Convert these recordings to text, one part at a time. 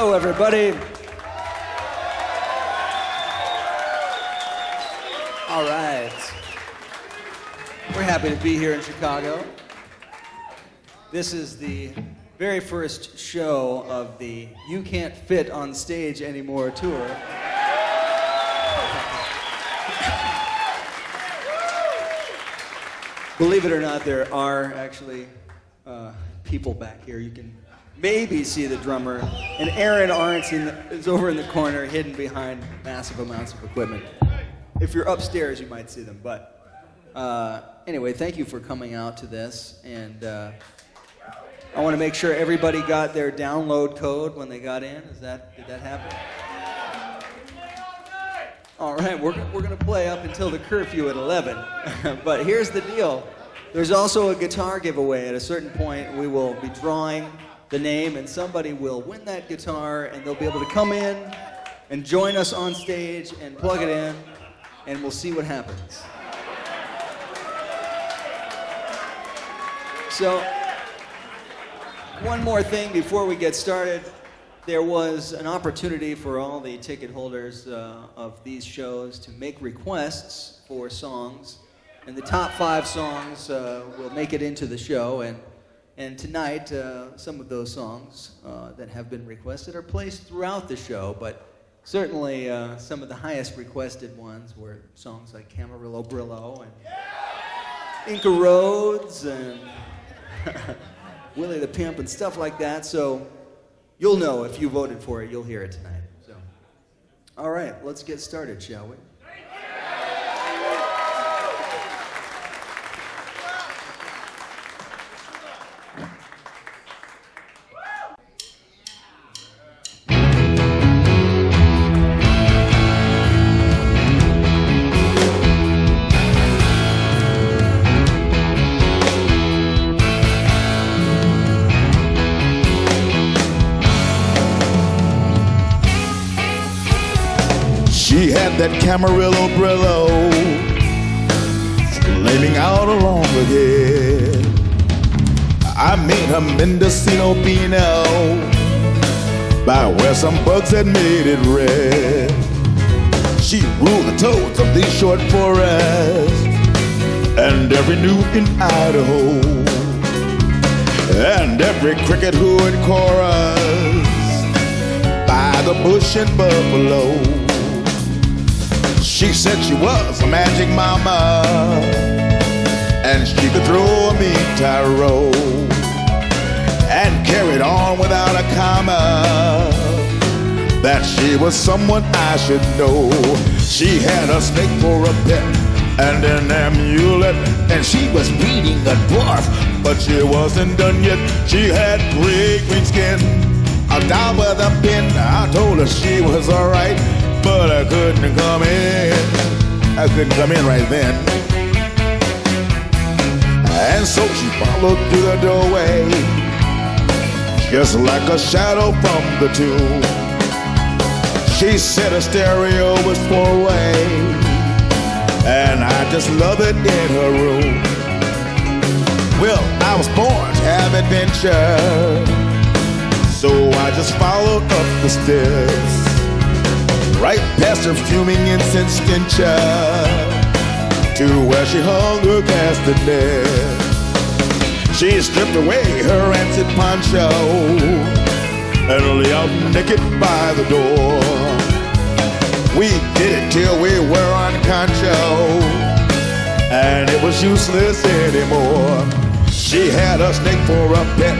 Hello, everybody. All right. We're happy to be here in Chicago. This is the very first show of the You Can't Fit on Stage Anymore tour. Believe it or not, there are actually people back here. You can maybe see the drummer. And Aaron Arntzen is over in the corner, hidden behind massive amounts of equipment. If you're upstairs, you might see them. But anyway, thank you for coming out to this. And I want to make sure everybody got their download code when they got in. Did that happen? All right, we're going to play up until the curfew at 11. But here's the deal. There's also a guitar giveaway. At a certain point, we will be drawing the name, and somebody will win that guitar, and they'll be able to come in and join us on stage and plug it in, and we'll see what happens. So, one more thing before we get started. There was an opportunity for all the ticket holders of these shows to make requests for songs, and the top 5 songs will make it into the show, and tonight some of those songs that have been requested are placed throughout the show, but certainly some of the highest requested ones were songs like Camarillo Brillo and Inca Roads and Willie the Pimp and stuff like that, so you'll know if you voted for it, you'll hear it tonight. So, all right, let's get started, shall we? She had that Camarillo Brillo flaming out along ahead. I made her Mendocino Beano by where some bugs had made it red. She ruled the toads of these short forests and every newt in Idaho and every cricket who in chorus by the bush and buffalo. She said she was a magic mama and she could throw a mean tyro and carried on without a comma, that she was someone I should know. She had a snake for a pet and an amulet, and she was breeding a dwarf, but she wasn't done yet. She had gray green skin, a doll with a pin. I told her she was alright, but I couldn't come in. I couldn't come in right then. And so she followed through the doorway, just like a shadow from the tomb. She said her stereo was 4-way, and I just love it in her room. Well, I was born to have adventure, so I just followed up the steps, right past her fuming incense stencher, to where she hung her castanet. She stripped away her rancid poncho and lay out naked by the door. We did it till we were on concho, and it was useless anymore. She had a snake for a pet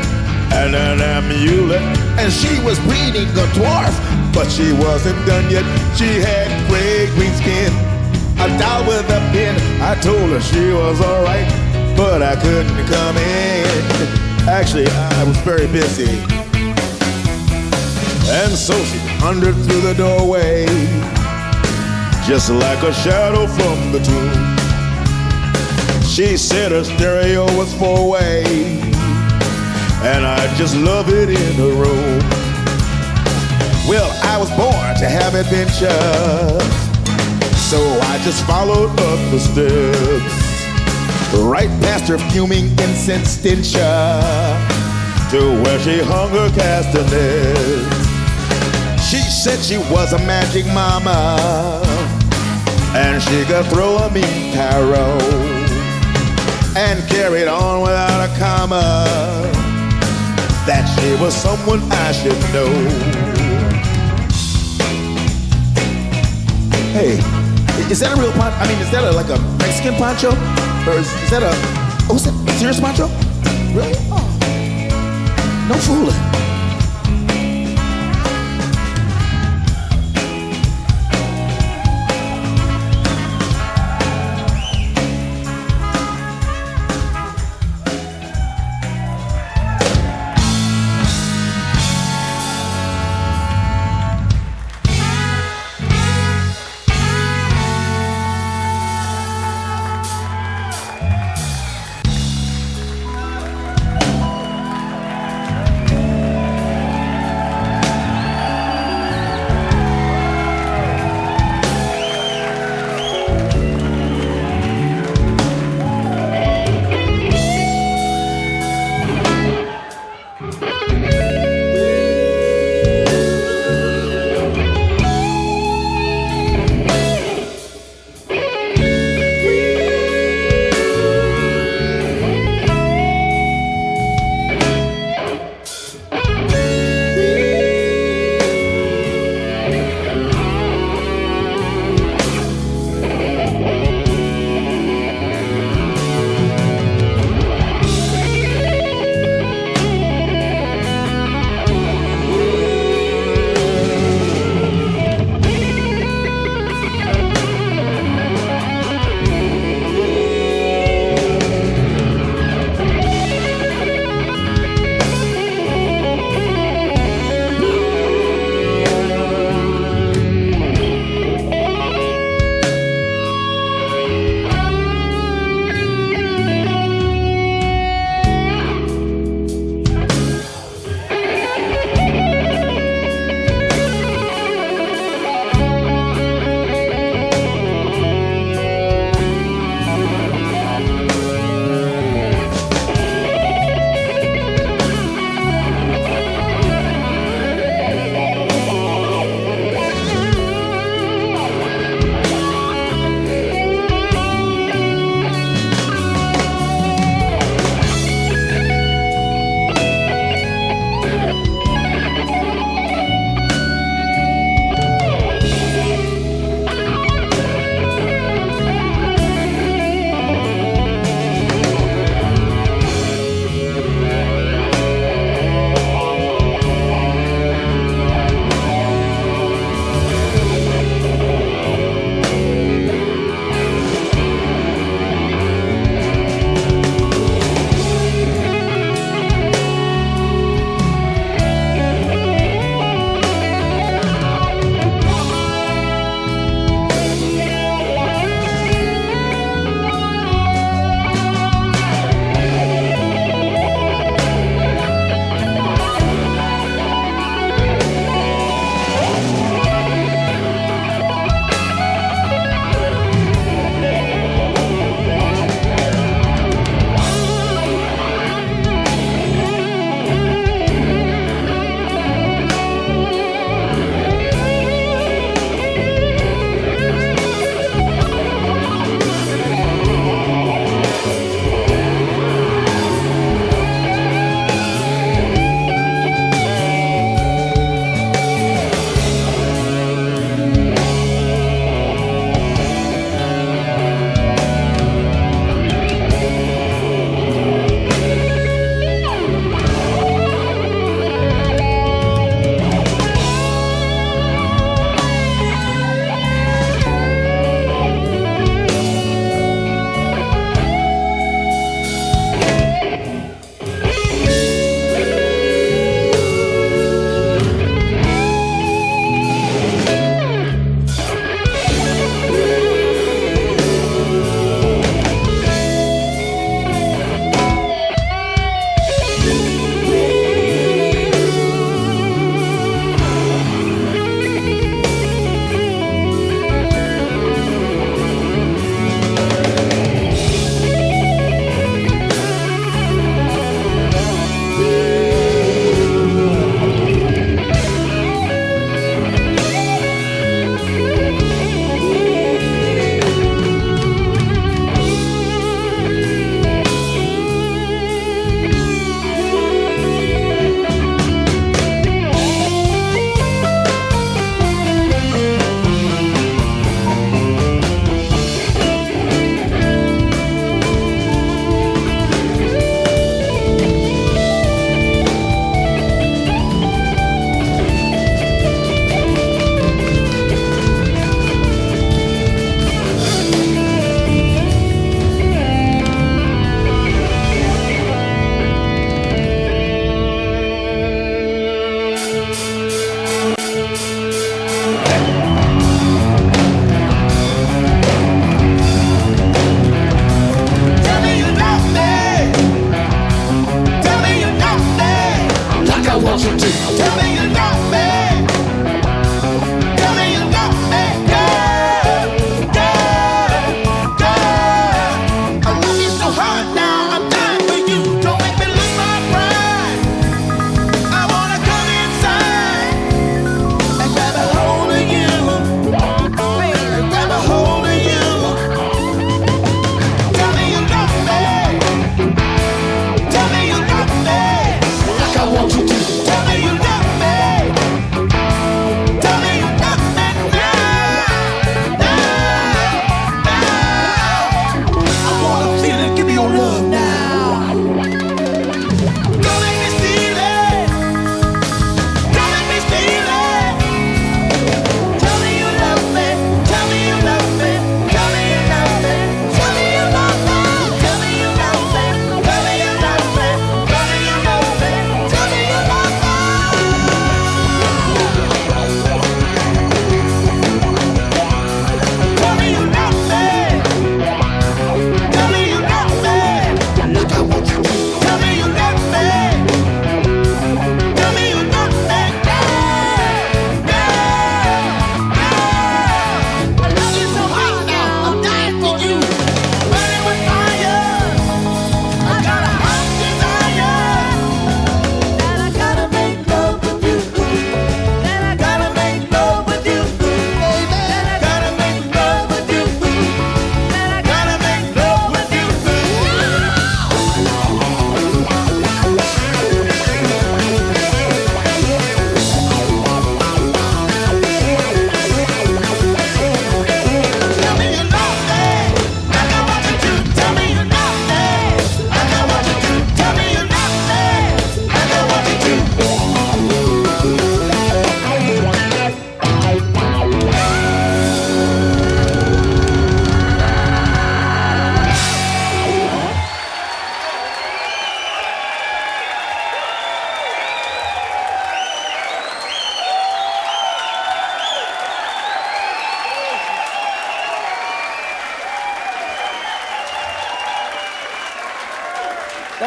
and an amulet, and she was breeding a dwarf, but she wasn't done yet. She had gray green skin, a doll with a pin. I told her she was alright, but I couldn't come in. Actually, I was very busy. And so she wandered through the doorway, just like a shadow from the tomb. She said her stereo was 4-way, and I just love it in her room. Well, I was born to have adventure, so I just followed up the steps, right past her fuming incense stencher, to where she hung her castanets. She said she was a magic mama, and she could throw a mean tarot, and carried on without a comma, that she was someone I should know. Hey, is that a real poncho? I mean, is that like a Mexican poncho? Or is that a, oh, is that a serious poncho? Really? Oh, no fooling.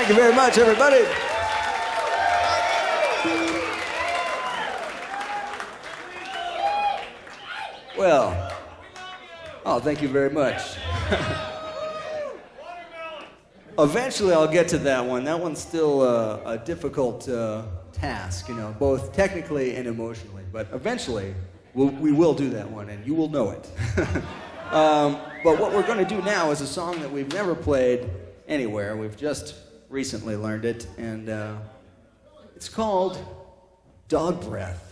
Thank you very much, everybody. Well, oh, thank you very much. Eventually, I'll get to that one. That one's still a difficult task, you know, both technically and emotionally. But eventually, we will do that one, and you will know it. But what we're going to do now is a song that we've never played anywhere. We've just recently learned it, and it's called Dog Breath.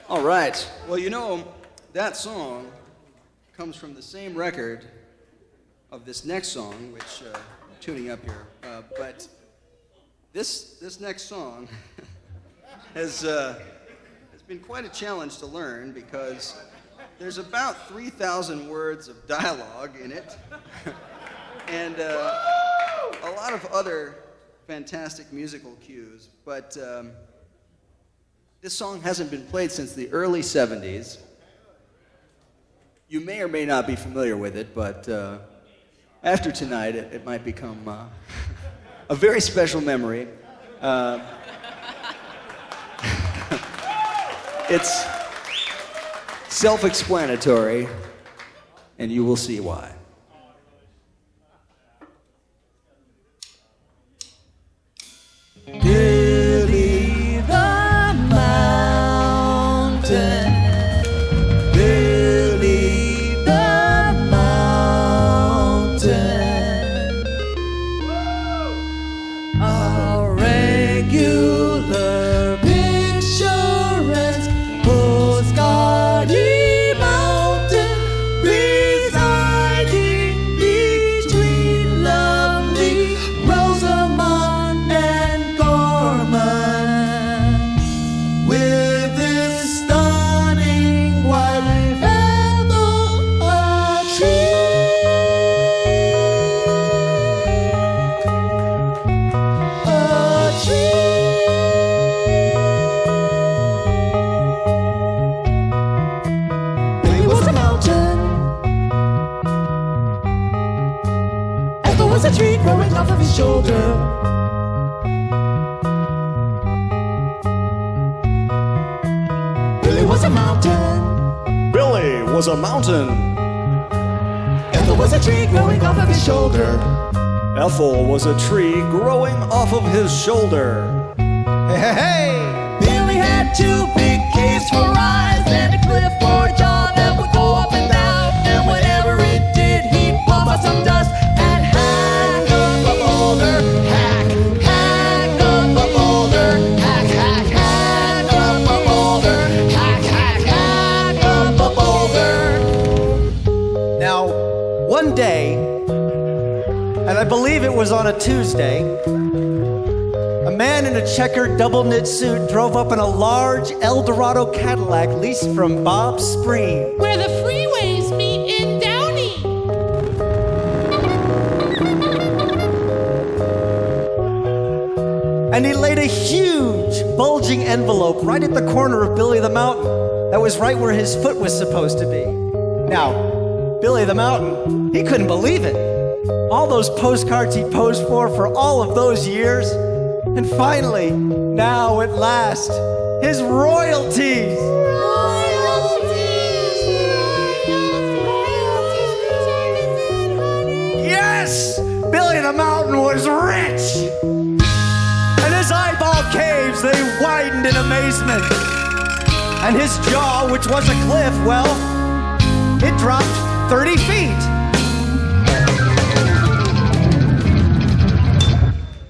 All right. Well, you know, that song comes from the same record of this next song, which I'm tuning up here. But this next song has been quite a challenge to learn because there's about 3,000 words of dialogue in it, and a lot of other fantastic musical cues. But this song hasn't been played since the early 70s. You may or may not be familiar with it, but after tonight, it might become a very special memory. It's self-explanatory, and you will see why. Dearly the was a mountain. Billy was a mountain. Ethel was a tree growing off of his shoulder. Ethel was a tree growing off of his shoulder. Hey, hey, hey! Billy had two big caves for eyes and a cliff for a jaw that would go up and down. And whenever it did, he'd puff out some dust and hang up a boulder. Hang up a boulder. Hang up a boulder. Hang up a boulder. Now, one day, and I believe it was on a Tuesday, a man in a checkered double-knit suit drove up in a large Eldorado Cadillac leased from Bob Spreen. Where the freeways meet in Downey. And he laid a huge, bulging envelope right at the corner of Billy the Mountain. That was right where his foot was supposed to be. Now, Billy the Mountain, he couldn't believe it. All those postcards he posed for all of those years. And finally, now at last, his royalties. Yes! Billy the Mountain was rich! And his eyeball caves, they widened in amazement. And his jaw, which was a cliff, well, it dropped 30 feet.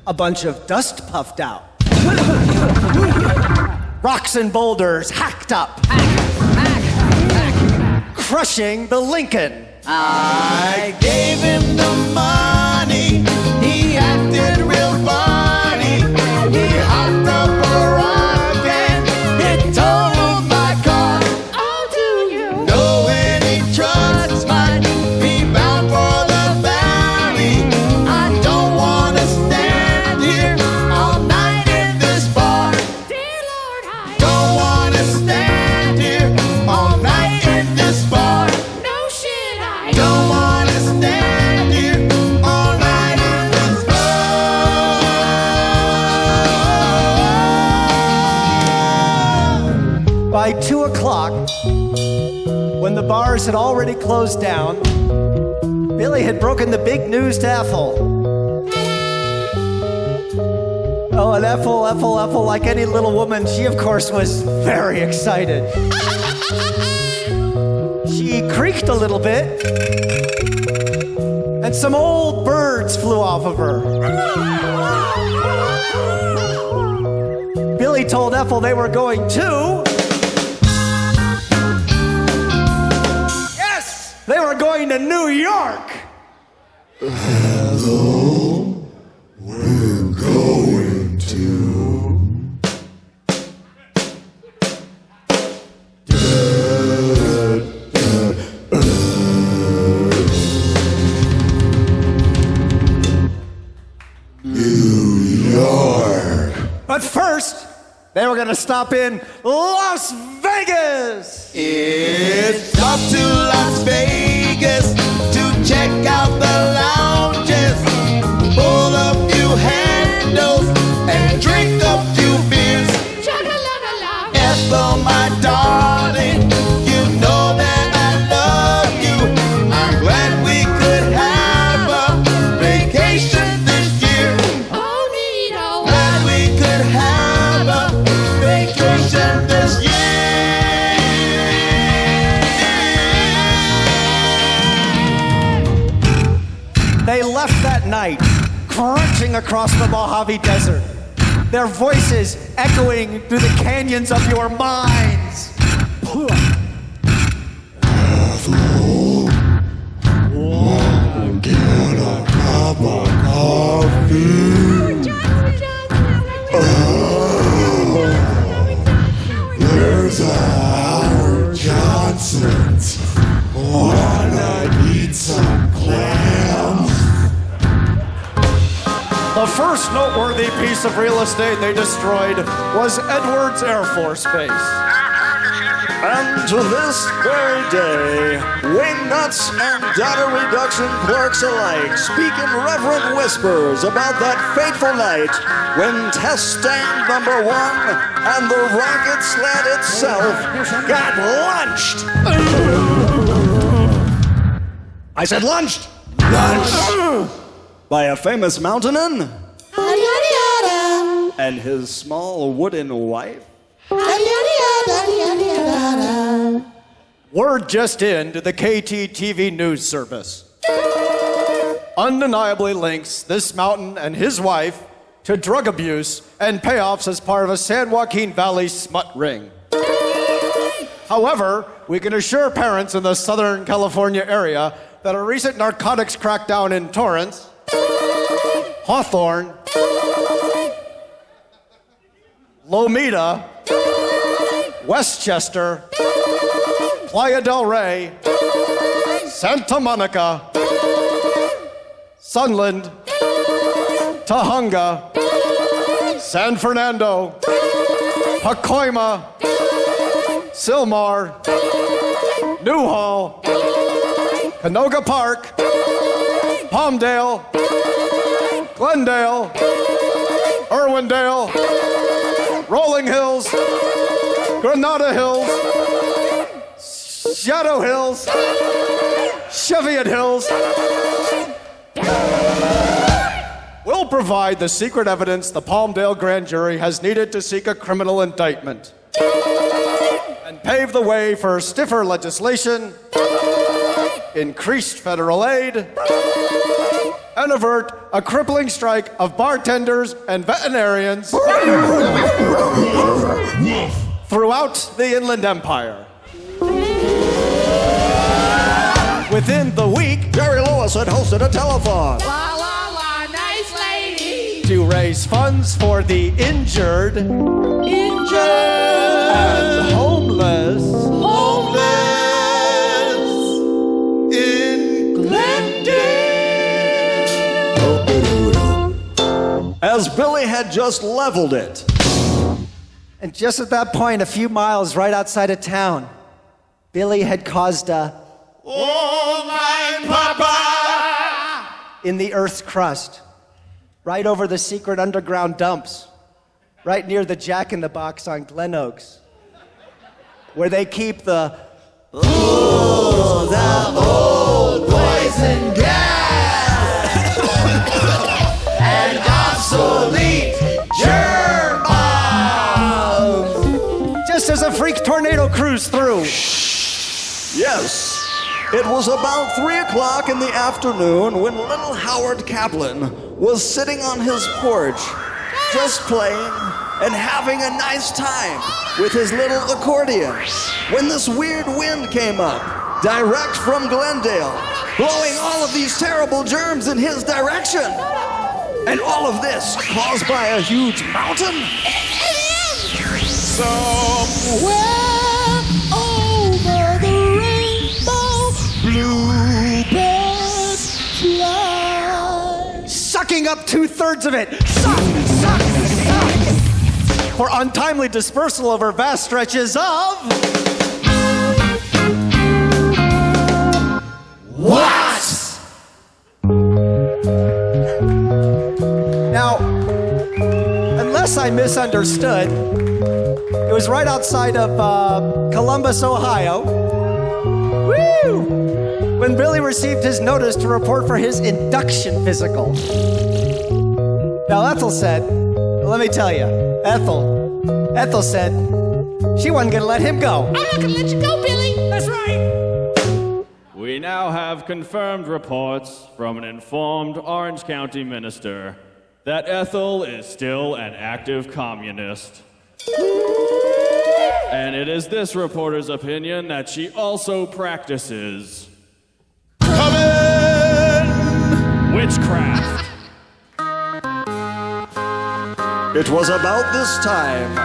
A bunch of dust puffed out. Rocks and boulders hacked up. Crushing the Lincoln. I gave him the money. He acted real funny. He hopped up a rock and it totaled my car. Oh, do you? Knowing he trusts might be bound for the valley. I don't wanna stand here all night in this bar. Dear Lord, I Don't wanna stand here all night in this bar. no shit, I Don't wanna stand here all night in this bar. By 2 o'clock, when the bars had already closed down, Billy had broken the big news to Ethel. Oh, and Ethel, like any little woman, she of course was very excited. She creaked a little bit, and some old birds flew off of her. Billy told Ethel they were going to... Yes! They were going to New York! We're going to New York. But first, they were gonna stop in Las Vegas! It's off to Las Vegas to check out the lounges, pull a few handles, and drink a few beers. chugga-lugga-la. Ethel, my darling, you know that I love you. I'm glad we could have a vacation this year. Oh, neato. Glad we could have a vacation this year. They left that night, crunching across the Mojave Desert, their voices echoing through the canyons of your minds. Get a cup of coffee. There's a Howard Johnson's. Wanna eat some clams? The first noteworthy piece of real estate they destroyed was Edwards Air Force Base. And to this very day, wing nuts and data reduction clerks alike speak in reverent whispers about that fateful night when test stand number 1 and the rocket sled itself got launched. I said launched. Launched by a famous mountaineer and his small wooden wife. Word just in to the KTTV news service. Undeniably links this mountain and his wife to drug abuse and payoffs as part of a San Joaquin Valley smut ring. However, we can assure parents in the Southern California area that a recent narcotics crackdown in Torrance, Hawthorne, Lomita, Westchester, Playa del Rey, Santa Monica, Sunland, Tahunga, San Fernando, Pacoima, Sylmar, Newhall, Canoga Park, Palmdale, Glendale, Irwindale, Rolling Hills, Granada Hills, Shadow Hills, Cheviot Hills. We'll provide the secret evidence the Palmdale grand jury has needed to seek a criminal indictment and pave the way for stiffer legislation, increased federal aid, and avert a crippling strike of bartenders and veterinarians throughout the Inland Empire. Within the week, Jerry Lewis had hosted a telethon. La la la, nice lady. to raise funds for the injured and homeless in Glendale. As Billy had just leveled it. And just at that point, a few miles right outside of town, Billy had caused a in the Earth's crust, right over the secret underground dumps, right near the Jack in the Box on Glen Oaks, where they keep the old poison gas and obsolete germ bombs. Just as a freak tornado cruised through. Yes. It was about 3 o'clock in the afternoon when little Howard Kaplan was sitting on his porch, just playing and having a nice time with his little accordion, when this weird wind came up, direct from Glendale, blowing all of these terrible germs in his direction. And all of this caused by a huge mountain? Somewhere over the rainbow, bluebirds fly. Sucking up 2/3 of it. Suck, suck, suck. For untimely dispersal over vast stretches of what? Now, unless I misunderstood, it was right outside of Columbus, Ohio. Woo! When Billy received his notice to report for his induction physical. Now, Ethel said, let me tell you, Ethel said she wasn't gonna let him go. I'm not gonna let you go, Billy. That's right. We now have confirmed reports from an informed Orange County minister that Ethel is still an active communist. And it is this reporter's opinion that she also practices witchcraft. It was about this time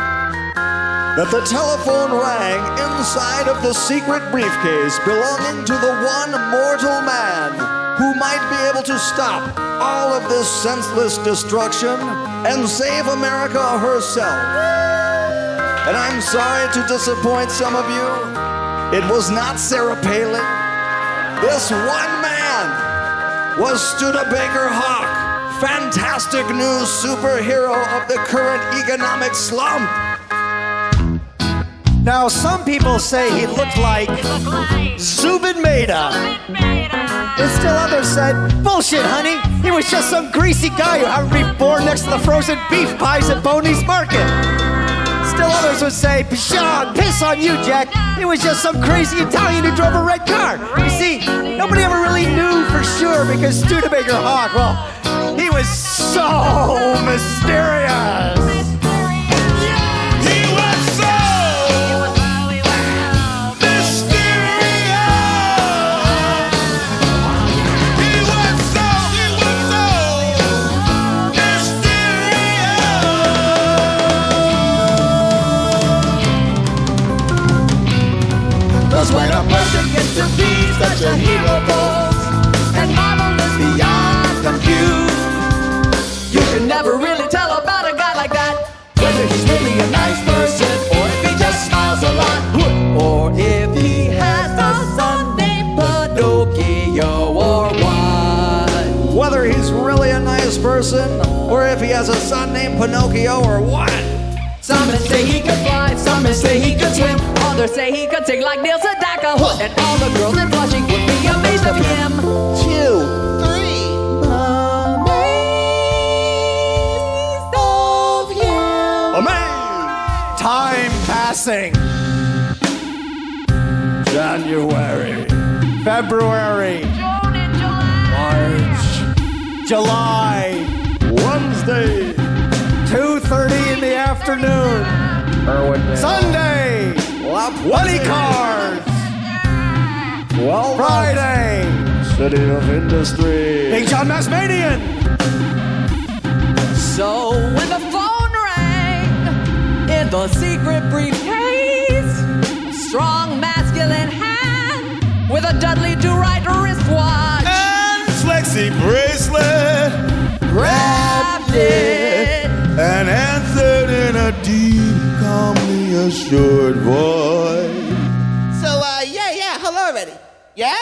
that the telephone rang inside of the secret briefcase belonging to the one mortal man who might be able to stop all of this senseless destruction and save America herself. And I'm sorry to disappoint some of you. It was not Sarah Palin. This one man was Studebaker Hawk, fantastic new superhero of the current economic slump. Now, some people say he looked like Zubin Mehta. And still others said, bullshit, honey. He was just some greasy guy who happened to be born next to the frozen beef pies at Boney's Market. Still others would say, pshaw, piss on you, Jack. He was just some crazy Italian who drove a red car. You see, nobody ever really knew for sure because Studebaker Hawk, well, he was so mysterious. He was so When a person gets to be such a hero pose and marvelous beyond compute, you can never really tell about a guy like that, whether he's really a nice person or if he just smiles a lot, or if he has a son named Pinocchio or what. Whether he's really a nice person or if he has a son named Pinocchio or what. Some men say he could fly, some men say he could swim, others say he could sing like Neil Sedaka, and all the girls in Flushing would be amazed of him. 2, 3, amazed of him. Amazing! Time passing. January. February. June and July. March. July. Wednesday. 2:30 in the afternoon. Sunday. 20 cars. Well, Friday. City of Industry. Big John Masmanian. So when the phone rang in the secret briefcase, a strong masculine hand with a Dudley Do-Right wristwatch and flexi bracelet grabbed it. and answered in a deep, calmly assured voice. So, yeah, hello already. Yeah?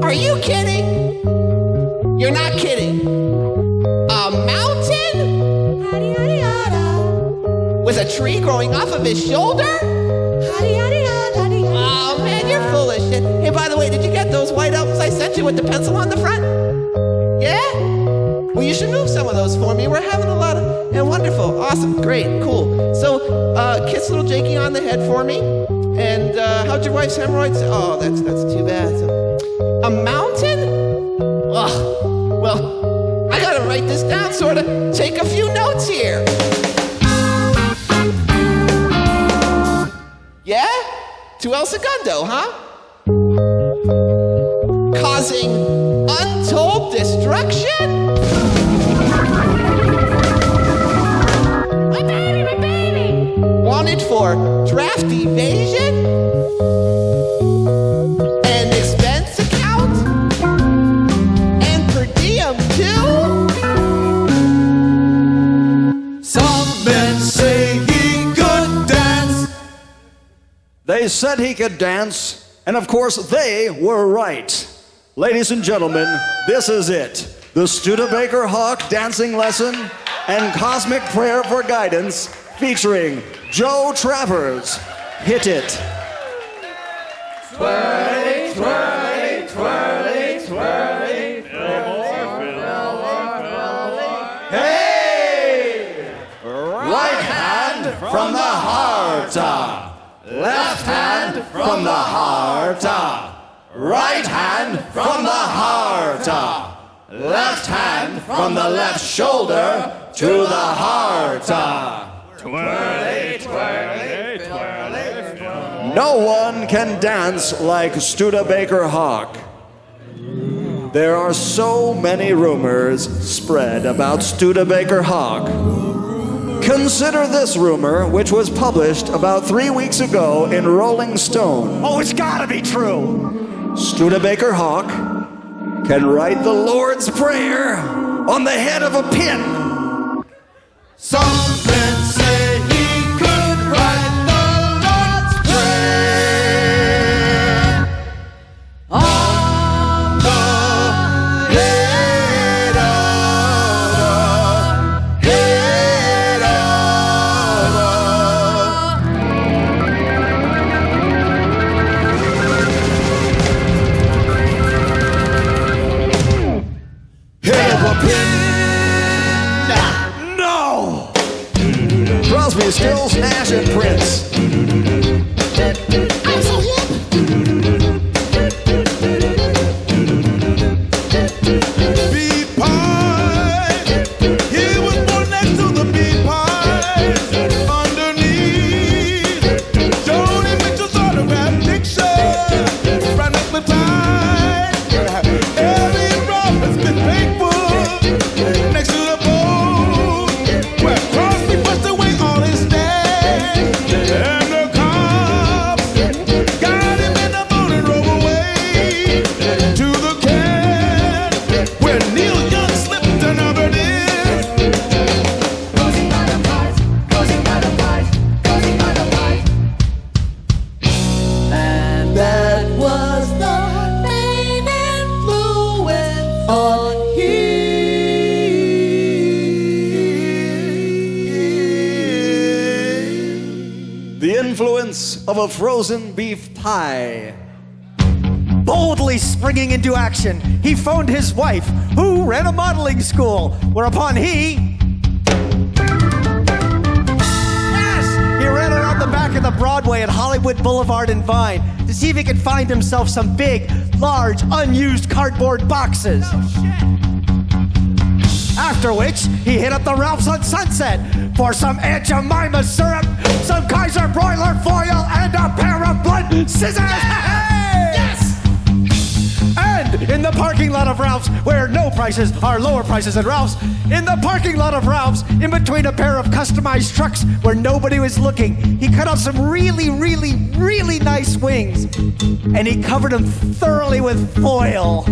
Are you kidding? You're not kidding. A mountain? With a tree growing off of his shoulder? Oh, man, you're full of shit. Hey, by the way, did you get those white albums I sent you with the pencil on the front? Yeah? Well, you should move some of those for me. We're having a lot of... Yeah, wonderful. Awesome. Great. Cool. So, kiss little Jakey on the head for me. And how'd your wife's hemorrhoids? Oh, that's too bad. So, a mountain? Ugh. Well, I gotta write this down, sort of take a few notes here. Yeah? To El Segundo, huh? Causing untold destruction? My baby! Wanted for draft evasion? And expense account? And per diem too? Some men say he could dance. They said he could dance, and of course they were right. Ladies and gentlemen, this is it. The Studebaker Hawk dancing lesson and cosmic prayer for guidance featuring Joe Travers. Hit it. Twirly, twirly, twirly, twirly. Hey! Right hand from the heart. Left hand from the heart. Right hand from the heart. Left hand from the left shoulder to the heart. Twirly, twirly, twirly. No one can dance like Studebaker Hawk. There are so many rumors spread about Studebaker Hawk. Consider this rumor, which was published about 3 weeks ago in Rolling Stone. Oh, it's gotta be true. Studebaker Hawk can write the Lord's Prayer on the head of a pin. Some was still Nash and Prince. I'm so hip. Beef pie. He was born next to the beef pie. Underneath Joni Mitchell's autograph picture. Right up the tide. Ellie Roberts been faithful. Next to the boat where Crosby pushed away all his stash. And the cops got him in the boat and drove away to the can where Neil Young slipped another disc. Cozy butterflies, cozy butterflies, cozy butterflies. And that was the main influence on him. The influence of a frozen beef pie. Boldly springing into action, he phoned his wife, who ran a modeling school, whereupon he ran around the back of the Broadway at Hollywood Boulevard and Vine to see if he could find himself some big, large, unused cardboard boxes. After which, he hit up the Ralph's on Sunset for some Aunt Jemima syrup, some Kaiser broiler foil, and a pair of blunt scissors. Yes! And in the parking lot of Ralph's, where no prices are lower prices than Ralph's, in the parking lot of Ralph's, in between a pair of customized trucks where nobody was looking, he cut out some really, really, really nice wings, and he covered them thoroughly with foil.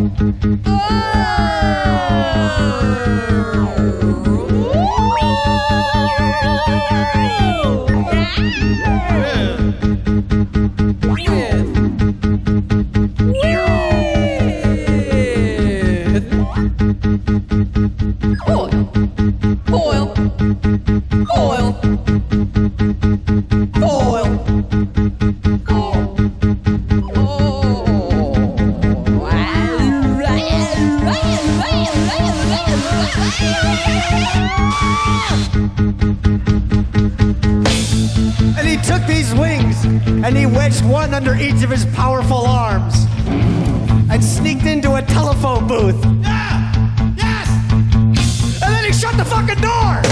Foil, foil, foil, foil. And he took these wings and he wedged one under each of his powerful arms and sneaked into a telephone booth. Yes! And then he shut the fucking door!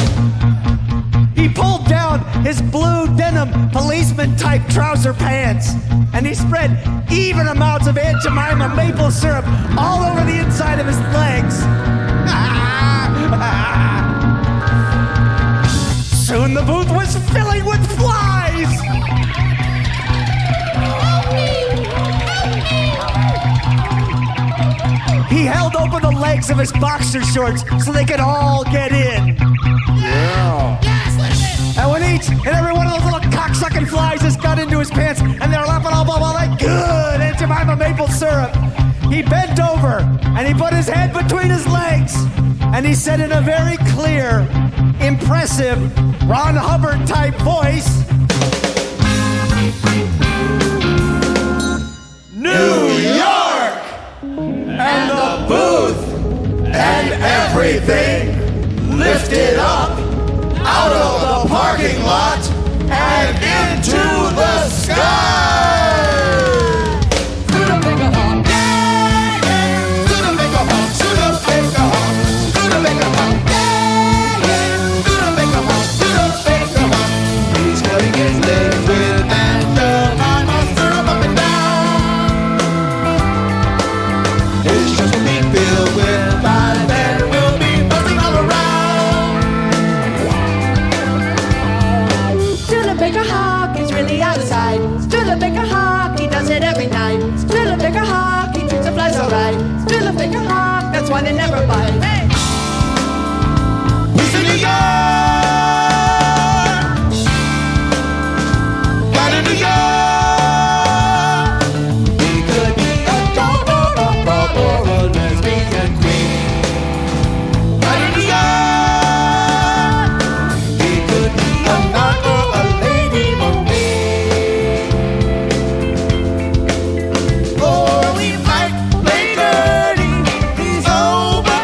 He pulled down his blue denim policeman type trouser pants and he spread even amounts of Aunt Jemima maple syrup all over the inside of his legs. Soon the booth was filling with flies. He held open the legs of his boxer shorts so they could all get in. Yeah. And when each and every one of those little cocksucking flies just got into his pants and they're laughing all blah, blah, like good Aunt Jemima maple syrup, he bent over and he put his head between his legs and he said in a very clear, impressive, Ron Hubbard type voice, New York! And the booth and everything lifted up out of the parking lot and into the sky! To the bigger home, yeah, yeah. To the bigger home, to the bigger home, to the bigger home, yeah, yeah. To the bigger home, to the bigger home. He's cutting his legs with Aunt Jemima syrup up and down. His chest will be filled with flies and will be buzzing all around. Studebaker Hawk is really outside. Studebaker Hawk, he does it every night. Studebaker Hawk, he treats the flies alright. Studebaker Hawk, that's why they never bite. Hey! He's in New York, right in New York. He could be a dog or a frog or a lesbian queen. Right in New York, he could be a narc or a lady marine. Or we might play dirty. He's over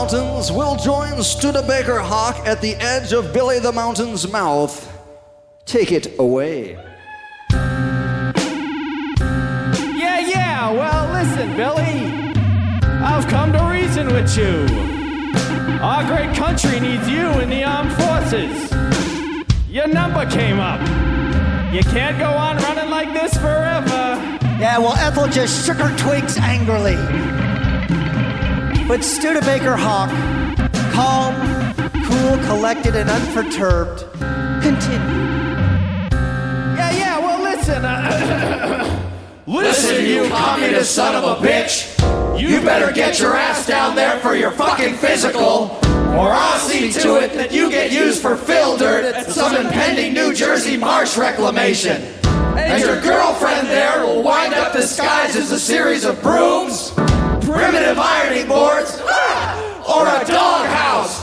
Mountains will join Studebaker Hawk at the edge of Billy the Mountain's mouth. Take it away. Yeah, well, listen, Billy. I've come to reason with you. Our great country needs you in the armed forces. Your number came up. You can't go on running like this forever. Yeah, well, Ethel just shook her twigs angrily. But Studebaker Hawk, calm, cool, collected, and unperturbed, continued. Yeah, well, listen. Listen, you communist son of a bitch. You better get your ass down there for your fucking physical, or I'll see to it that you get used for fill dirt at some impending New Jersey marsh reclamation. And your girlfriend there will wind up disguised as a series of brooms, primitive ironing boards, or a doghouse.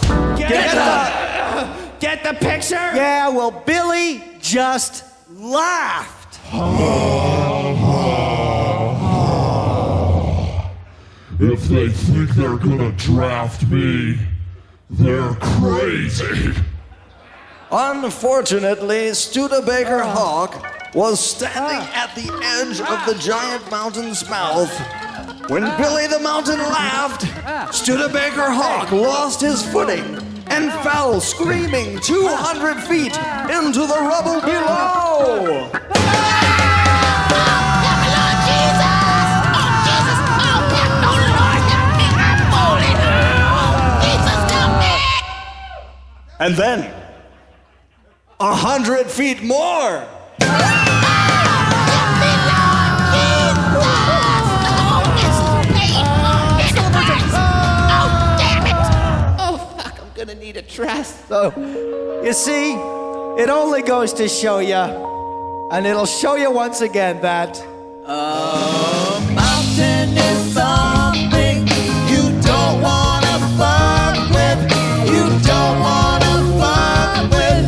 Get the picture? Yeah, well, Billy just laughed. If they think they're gonna draft me, they're crazy. Unfortunately, Studebaker Hawk was standing at the edge of the giant mountain's mouth. When Billy the Mountain laughed, Studebaker Hawk lost his footing and fell screaming 200 feet into the rubble below. And then, 100 feet more. Gonna need a dress. So, you see, it only goes to show you, and it'll show you once again that Mountain is something you don't wanna fuck with. You don't wanna fuck with.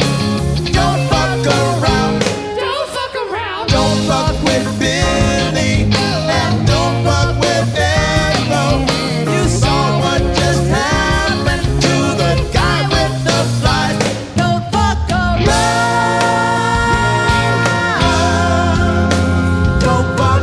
Don't fuck around. Don't fuck around. Don't fuck with Billy. And don't fuck with Arrow. You saw what just happened to the guy with the flies. Don't fuck around. Don't fuck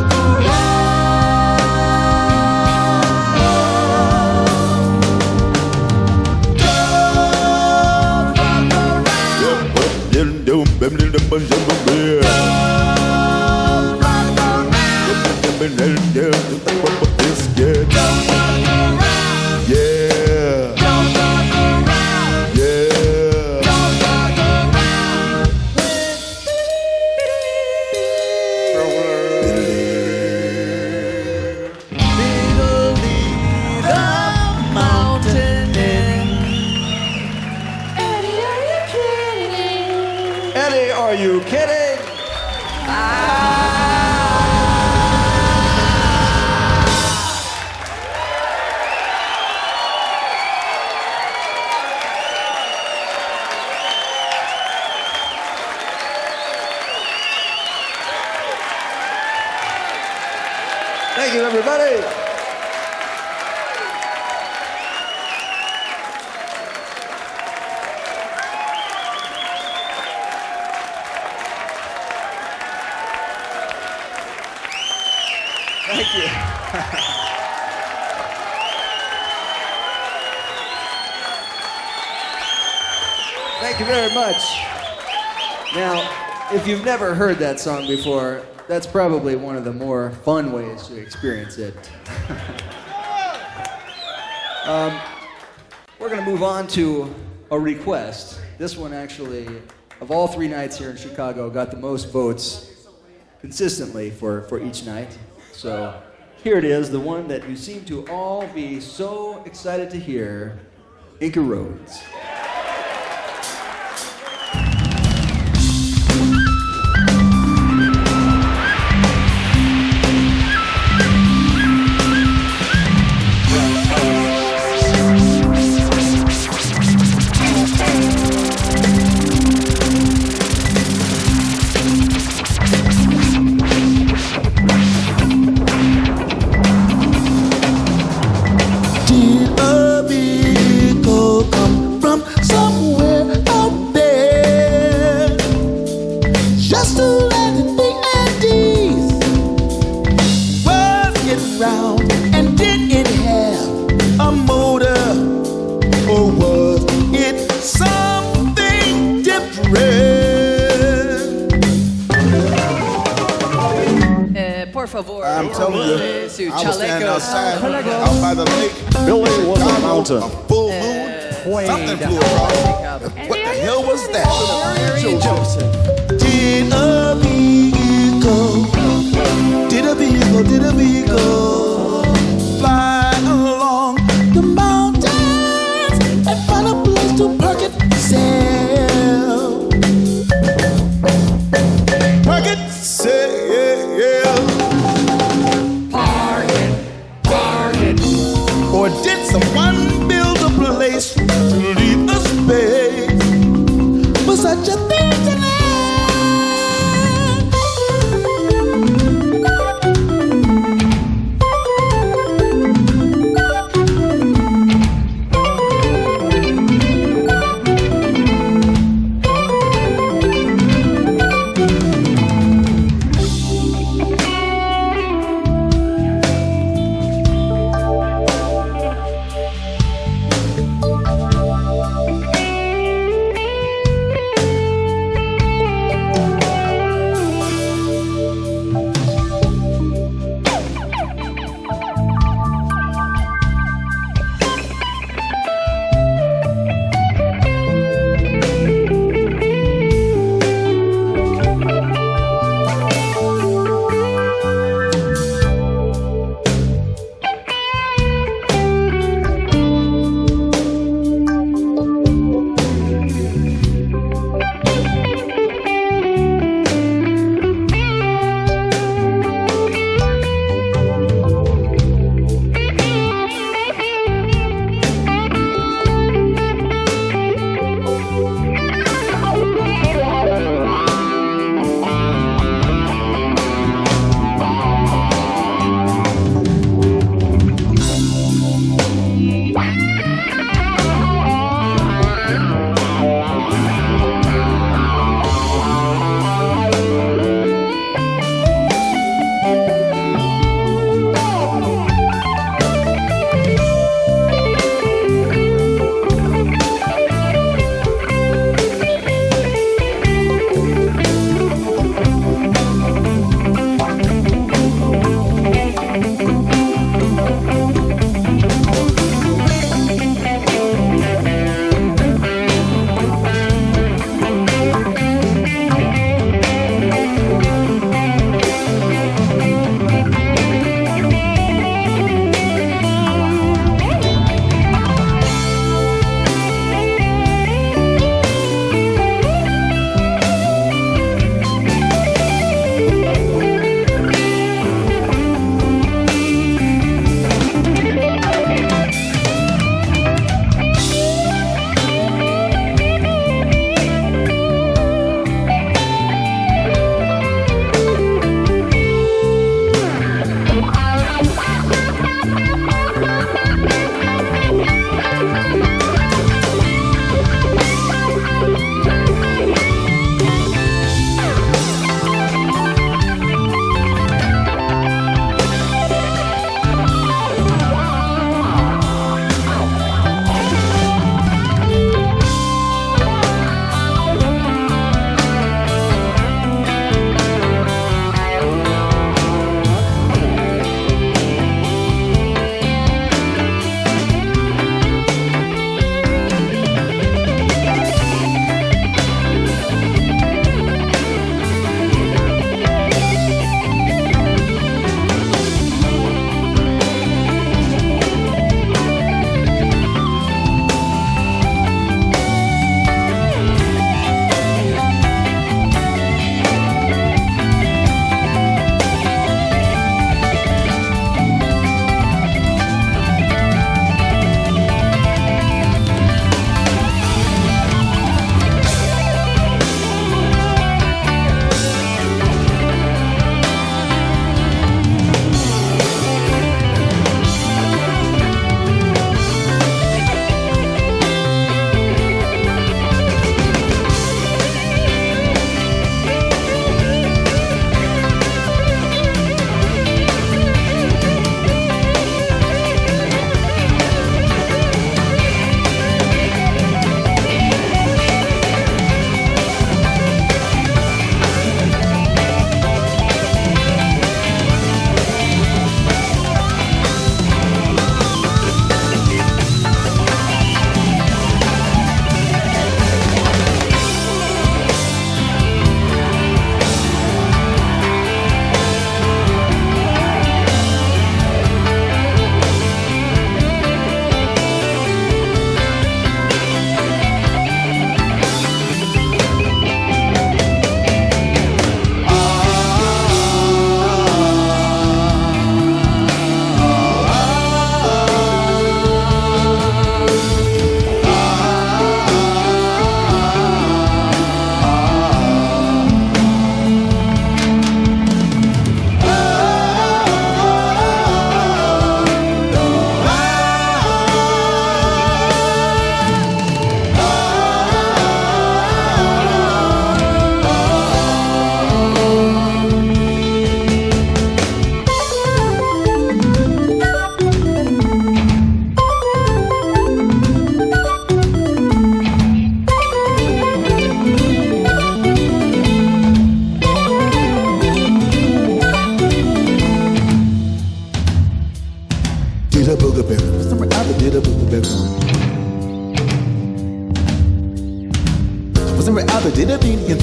Eddie, are you kidding? Thank you, everybody. Thank you. Thank you very much. Now, if you've never heard that song before, that's probably one of the more fun ways to experience it. We're going to move on to a request. This one actually, of all 3 nights here in Chicago, got the most votes consistently for each night. So here it is, the one that you seem to all be so excited to hear, Inca Roads. Did a big por favor. I'm telling you, Su I was standing chaleco. outside out by the lake. Billy was a Chicago, mountain. a full moon. Something flew across. What the hell was that? Mary Joseph. Did a beagle fly along the mountains and find a place to park itself? Park itself. Park it. Or did someone build a place to leave a space for such a thing to land?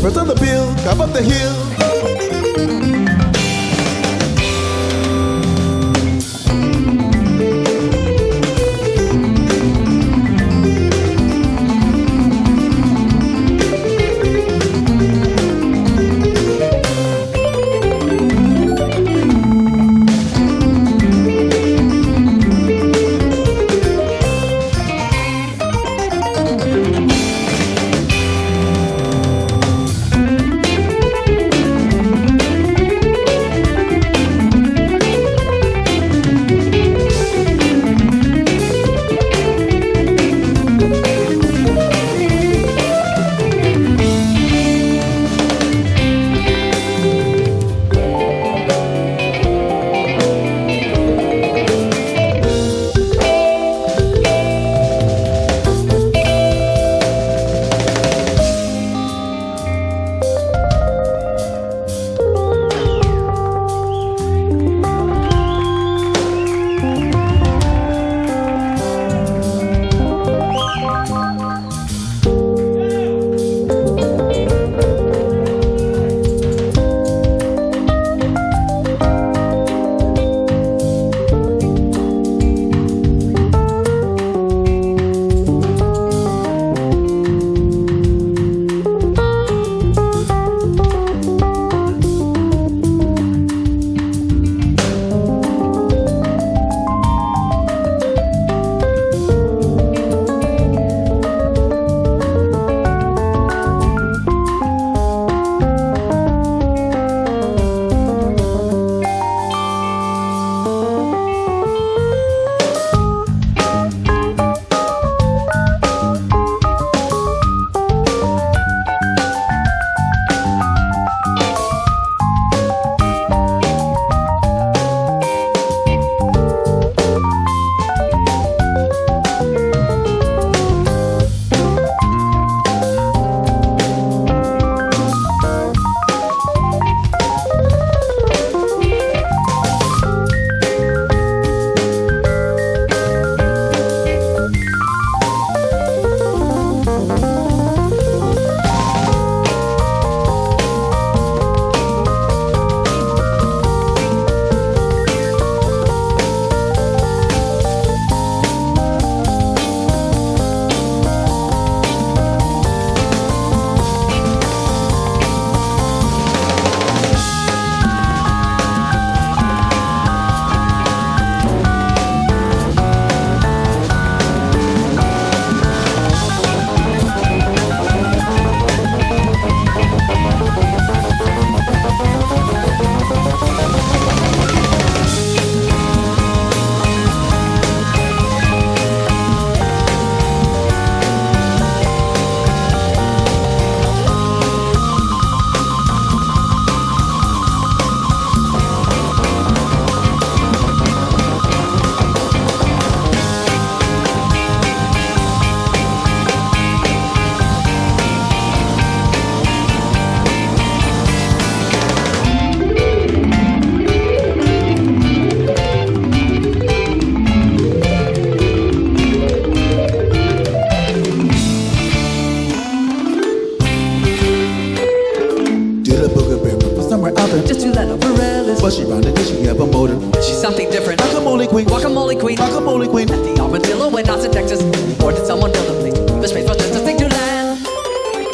First on the bill, come up the hill. but she rounded and she have a motor. She's something different. Guacamole queen, Guacamole queen. guacamole queen. At the armadillo when Austin, Texas. Or did someone build a plane? The space force just a thing to land.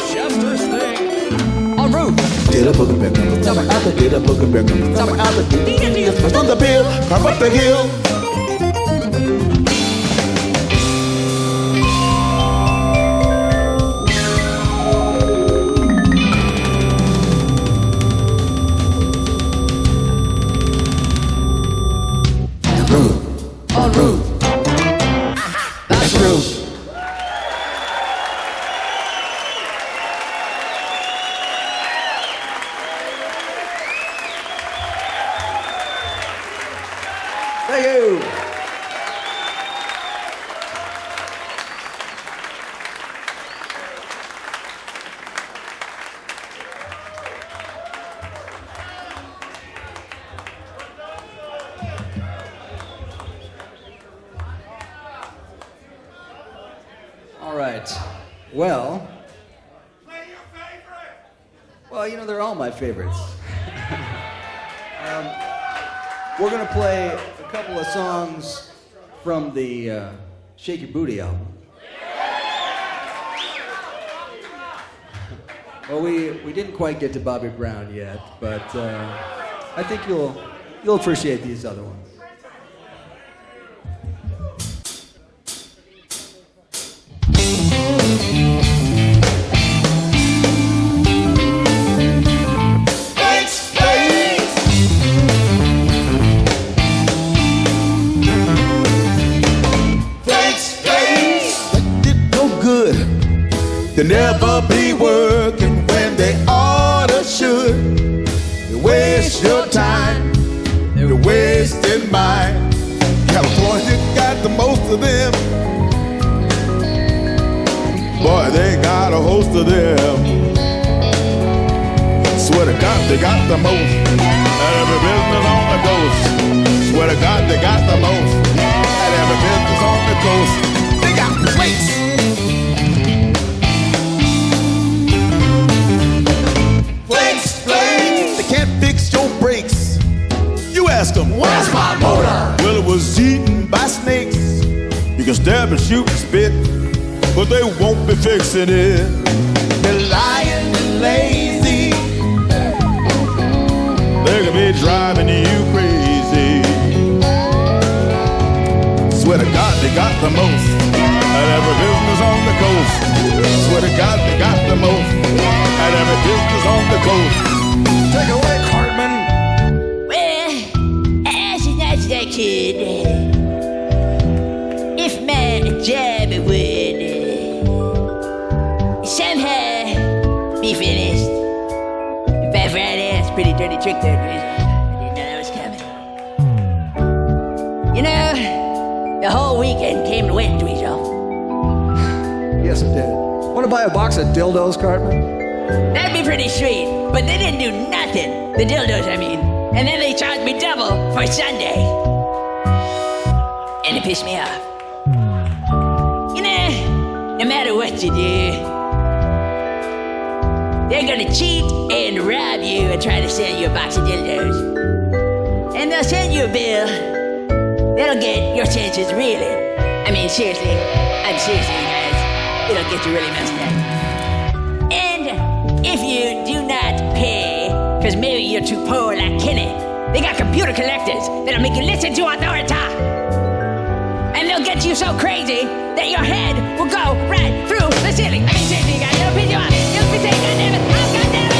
Chester's thing. En route. Did a booger bear come? Summer Out the did a booger bear come? Summer Out the did on the bill, come up the hill. En route. That's true. Thank you. All right. Well, Well, you know, they're all my favorites. We're going to play a couple of songs from the Shake Your Booty album. Well, we didn't quite get to Bobby Brown yet, but I think you'll appreciate these other ones. They never be working when they oughta should. They waste your time, they're wasting mine. California got the most of them. Boy, they got a host of them. Swear to God, they got the most. At every business on the coast. Swear to God, they got the most. At every business on the coast. They got the place. Ask them, where's my motor? Well, it was eaten by snakes. You can stab and shoot and spit, but they won't be fixing it. They're lying and lazy. They could be driving you crazy. Swear to God, they got the most. At every business on the coast. Swear to God, they got the most. At every business on the coast. Take it away, Cartman. That kid, if my job would somehow be finished, if I find that's a pretty dirty trick there, I didn't know that was coming. You know, the whole weekend came to went, Dweezil. Yes, it did. Want to buy a box of dildos, Cartman? That'd be pretty sweet, but they didn't do nothing. The dildos, I mean. And then they charged me double for Sunday. And it pissed me off. You know, no matter what you do, they're gonna cheat and rob you and try to sell you a box of dildos. And they'll send you a bill that'll get your chances reeling. I mean, seriously, I'm serious, you guys. It'll get you really messed up. And if you do not pay, because maybe you're too poor like Kenny, they got computer collectors that'll make you listen to authority. And they'll get you so crazy that your head will go right through the ceiling. I mean, seriously, guys, it'll piss you off. It'll piss you off. Goddamn it. Oh, goddamn it.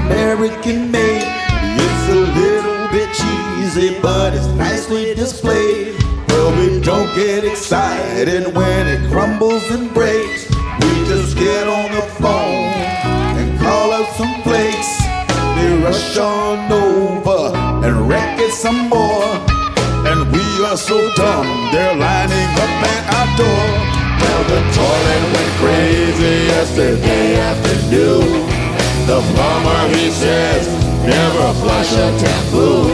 American made. It's a little bit cheesy, but it's nicely displayed. Well, we don't get excited when it crumbles and breaks. We just get on the phone and call out some flakes. They rush on over and wreck it some more. And we are so dumb, they're lining up at our door. Well, the toilet went crazy yesterday afternoon. The plumber, he says, never flush a tampoo.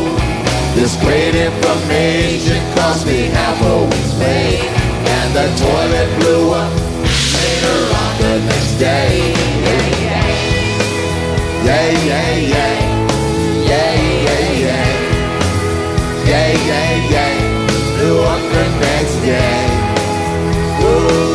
This great information cost me half a week's pay. And the toilet blew up later on the next day. Yay, yay, yay. Yay, yay, yay. Yay, yay, yay. Blew up the next day. Ooh.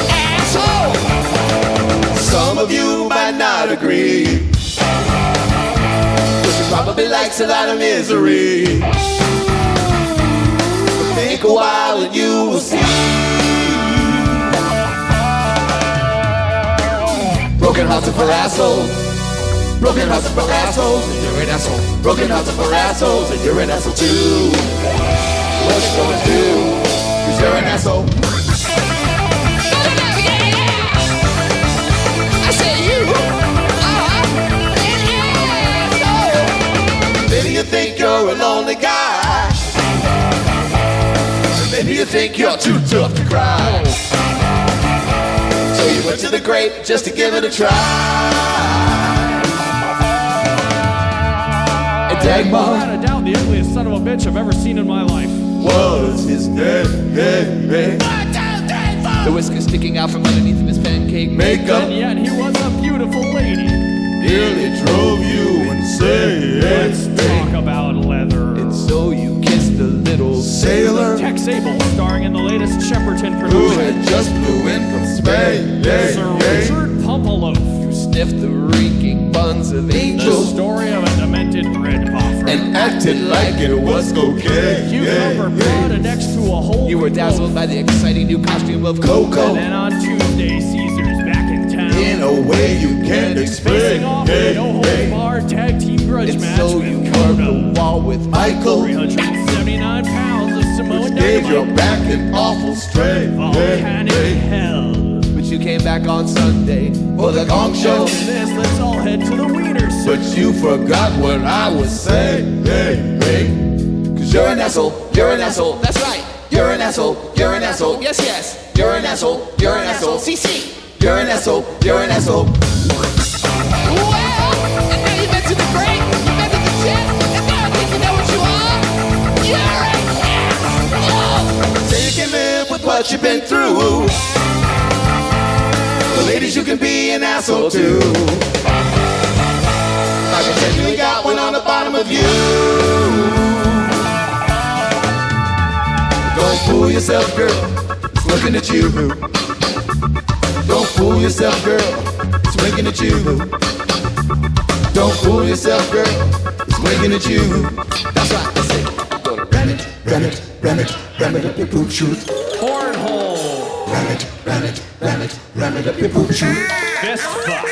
Asshole! Some of you might not agree, but she probably likes a lot of misery. But think a while and you will see. Broken hearts are for assholes. Broken hearts are for assholes, and you're an asshole. Broken hearts are for assholes, and you're an asshole too. What you gonna do? 'Cause you're an asshole. I say you are an asshole. Maybe you think you're a lonely guy. Maybe you think you're too tough to cry. So you went to the grape just to give it a try. And Dagmar, Without a doubt, the ugliest son of a bitch I've ever seen in my life. was his name. The whiskers sticking out from underneath of his pancake makeup And yet he was a beautiful lady. nearly drove you insane. Let's talk about leather. And so you kissed the little sailor Tex Abel, starring in the latest Shepperton who production. had just flew in from Spain. Sir Richard Pumpaloaf. You sniffed the reeking buns of The angels story of a demented bread puffer. and acted like it was cocaine. Cucumber brought it next to a whole You were dazzled by the exciting new costume of Coco And then on Tuesday, Caesar's back in town. in a way you can't explain. Facing off in a no-holds-barred tag team grudge And match so with you worked the Coda. wall with Michael, 379 pounds of Samoan gave your dynamite. back an awful strain. Volcanic hell. But you came back on Sunday for the gong show. After this, let's all head to the Wiener Circle. But you forgot what I was saying. Cause you're an asshole, you're an asshole, that's right. You're an asshole, you're an asshole, yes, yes. You're an asshole, you're an asshole, CC. You're an asshole, you're an asshole. Well, and now you've been to the break, you've been to the jet, and now I think you know what you are. You're an asshole. Say you can live with what you've been through. But ladies, you can be an asshole too. I potentially got one on the bottom of you. Don't fool yourself, girl. It's looking at you. Don't fool yourself, girl. It's winking at you. Don't fool yourself, girl. It's winking at you. That's right. I say, gonna ram it, ram it, ram it, ram it up your poop shoot. Cornhole. Ram it, ram it, ram it, ram it up your poop shoot. Fist fuck.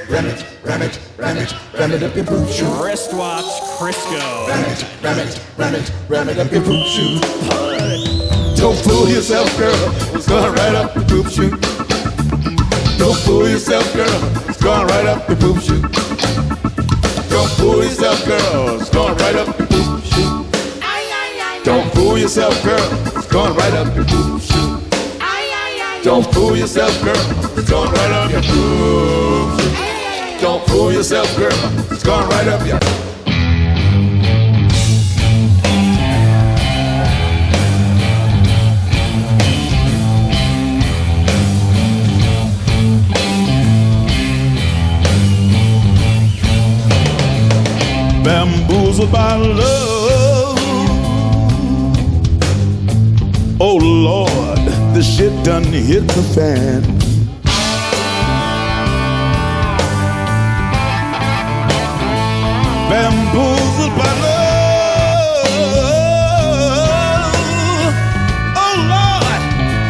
Ram it, ram it, ram it, ram it up your poop shoot. Wristwatch. Crisco. Ram it, ram it, ram it, ram it up your poop shoot. Don't fool yourself, girl. It's going right up your poop shoot. Don't fool yourself, girl. It's going right up your poop shoot. Don't fool yourself, girl. It's going right up your poop shoot. Don't fool yourself, girl. It's going right up your poop shoot. Don't fool yourself, girl. It's going right up your poop shoot. Don't fool yourself, girl. It's going right up your. Bamboozled by love. Oh Lord, the shit done hit the fan. Bamboozled by love. Oh Lord,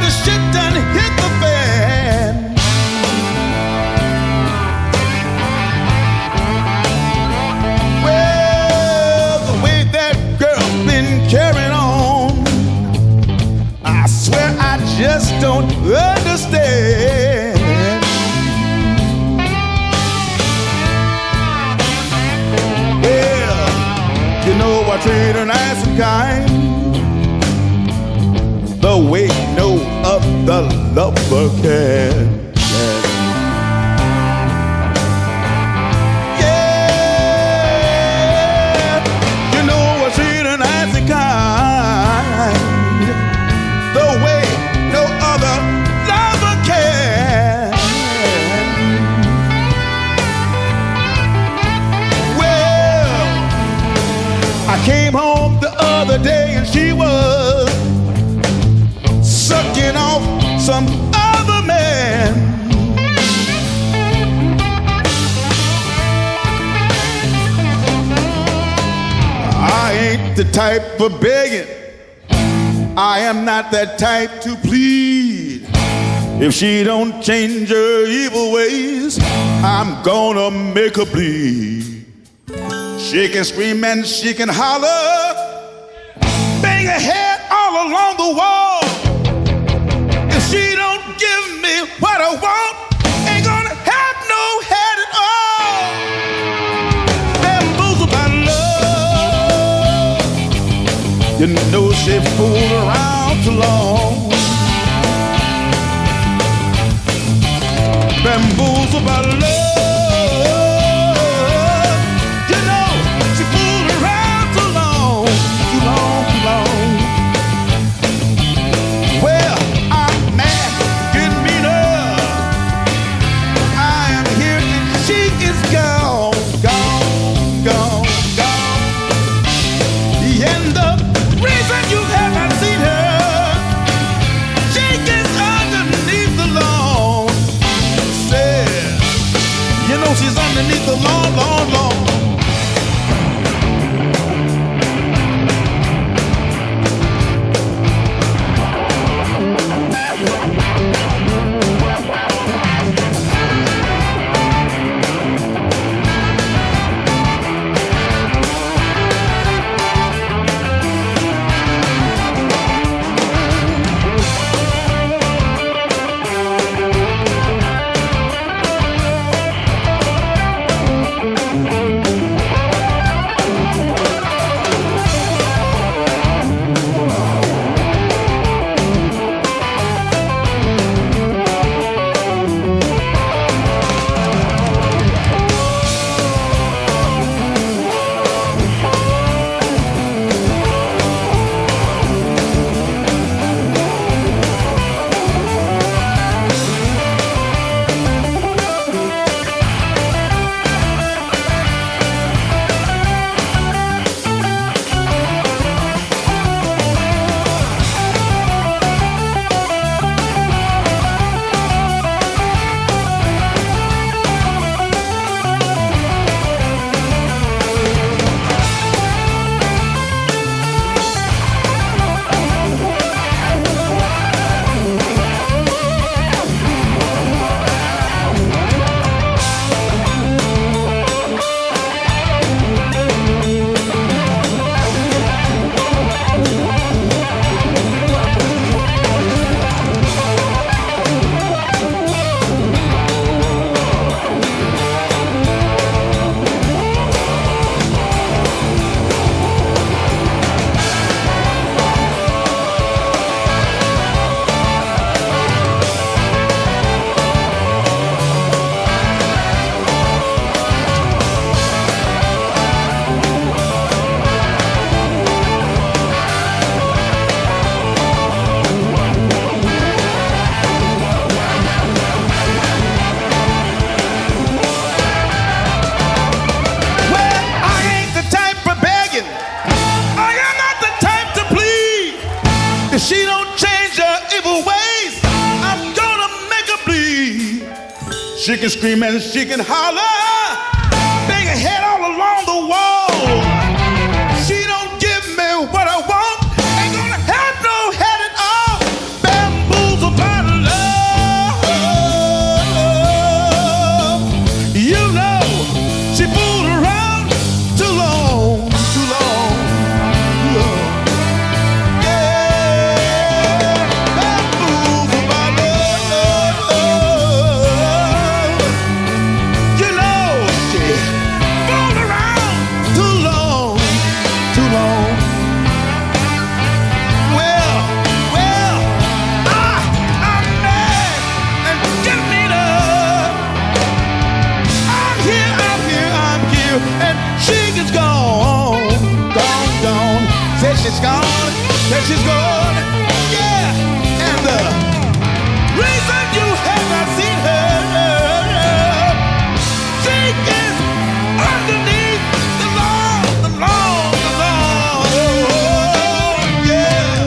the shit done hit the fan. Well, the way that girl's been carrying on, I swear I just don't understand. Well, you know I treat her nice and kind, the way no other lover can. Yeah, you know I treat her nice and kind, the way no other lover can. Well, I came home the other day and she was sucking off some other man. I ain't the type for begging. I am not that type to plead. If she don't change her evil ways, I'm gonna make her bleed. She can scream and she can holler, bang her head all along the wall. If she don't give me what I want, ain't gonna have no head at all. Bamboozled by love, you know she fooled around too long. Bamboozled by love. She's underneath the long, long, long. If she don't change her evil ways, I'm gonna make her bleed. She can scream and she can holler, bang her head all along the wall. She don't give me what I want, ain't gonna have no head at all. Bamboozled by love. You know she fooled around too long, too long, too long. She's gone, that she's gone, yeah. And the reason you have not seen her, she is underneath the law, yeah.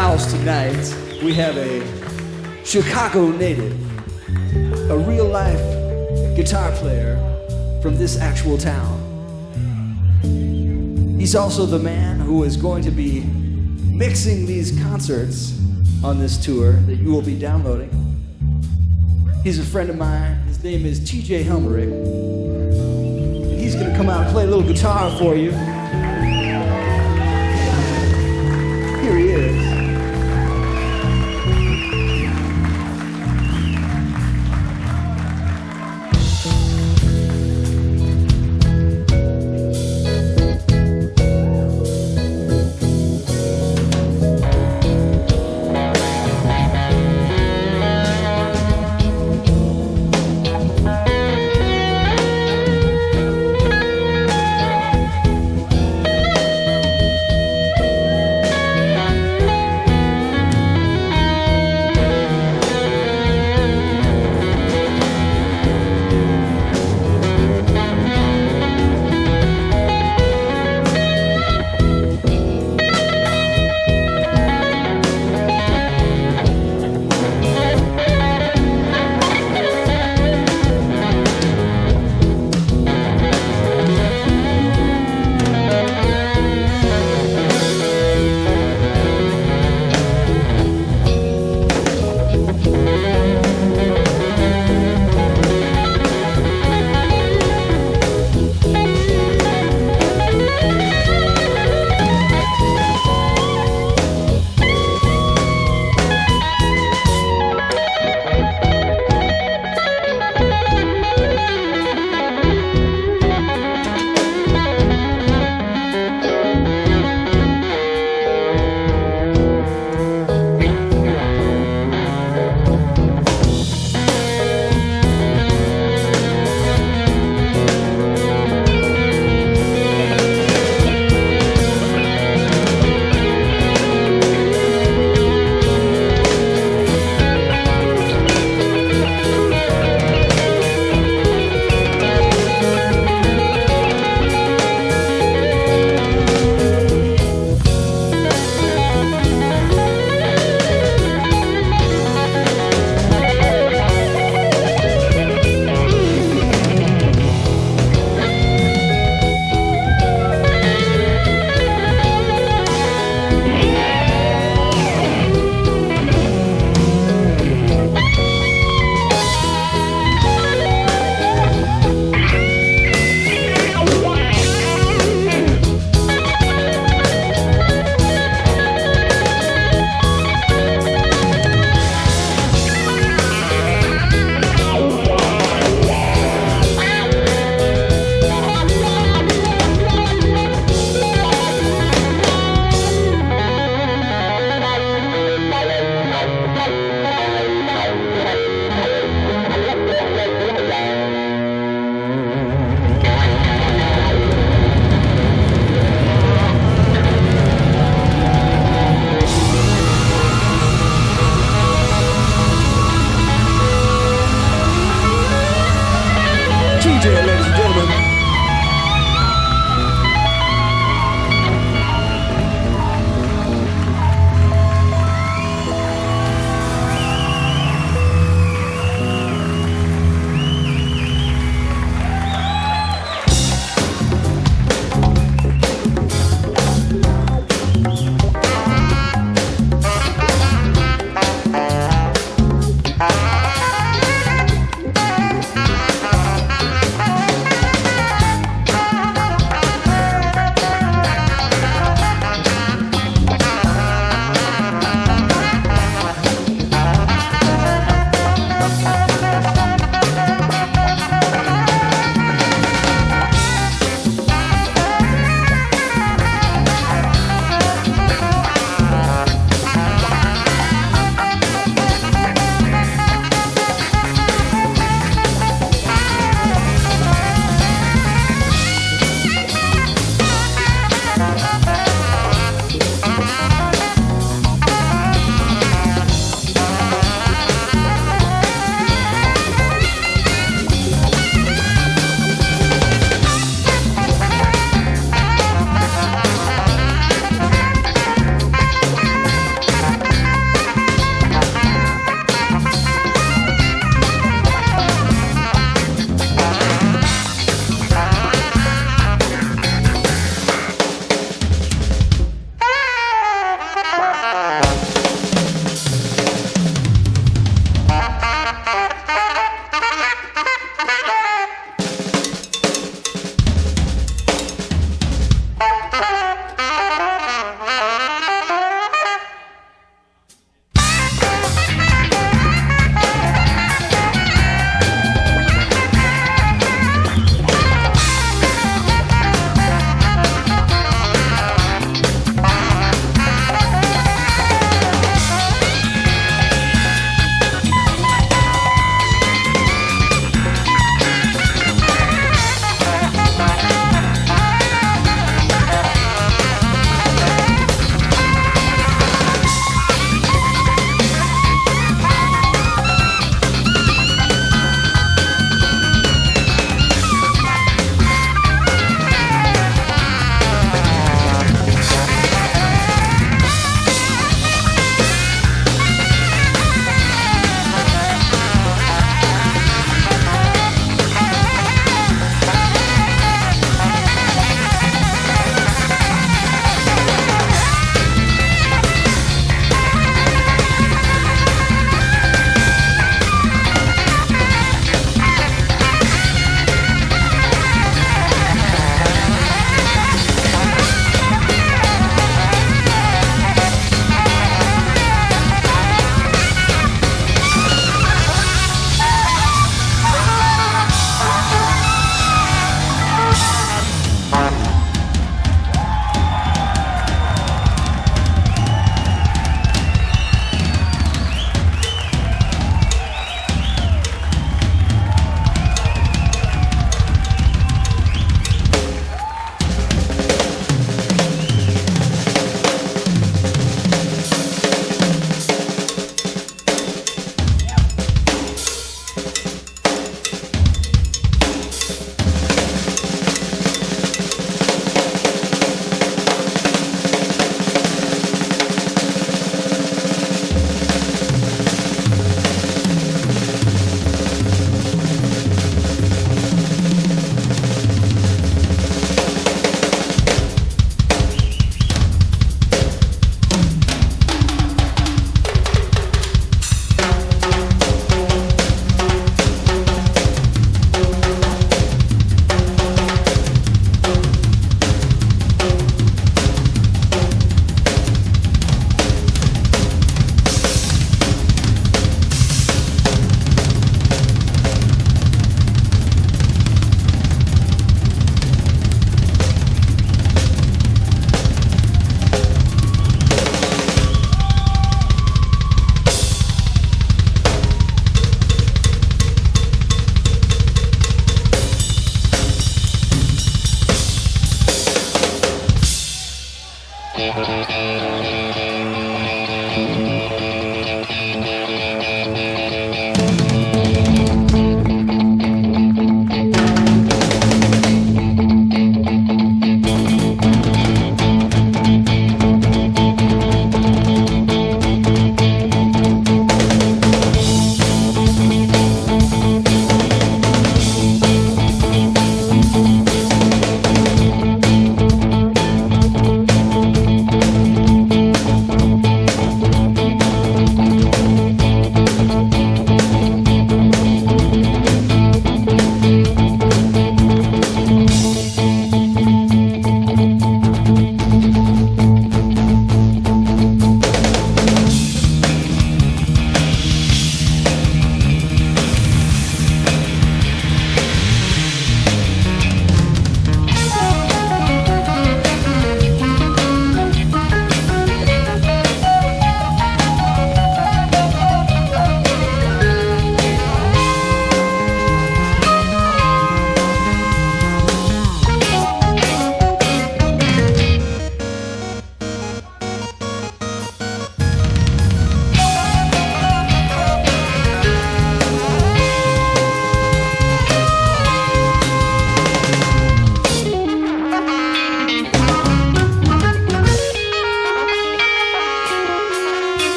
house tonight, we have a Chicago native, a real-life guitar player from this actual town. He's also the man who is going to be mixing these concerts on this tour that you will be downloading. He's a friend of mine. His name is TJ Helmerich. He's gonna come out and play a little guitar for you. Here he is.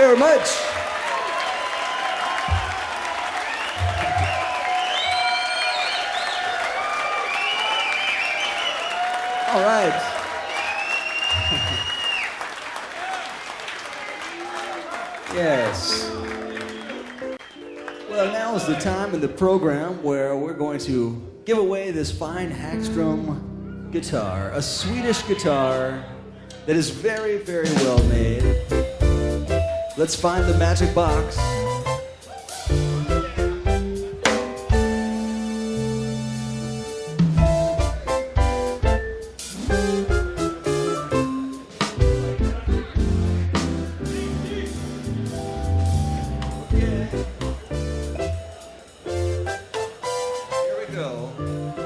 very much. All right. Yes. Well, now is the time in the program where we're going to give away this fine Hagstrom guitar, a Swedish guitar that is very, very well made. Let's find the magic box.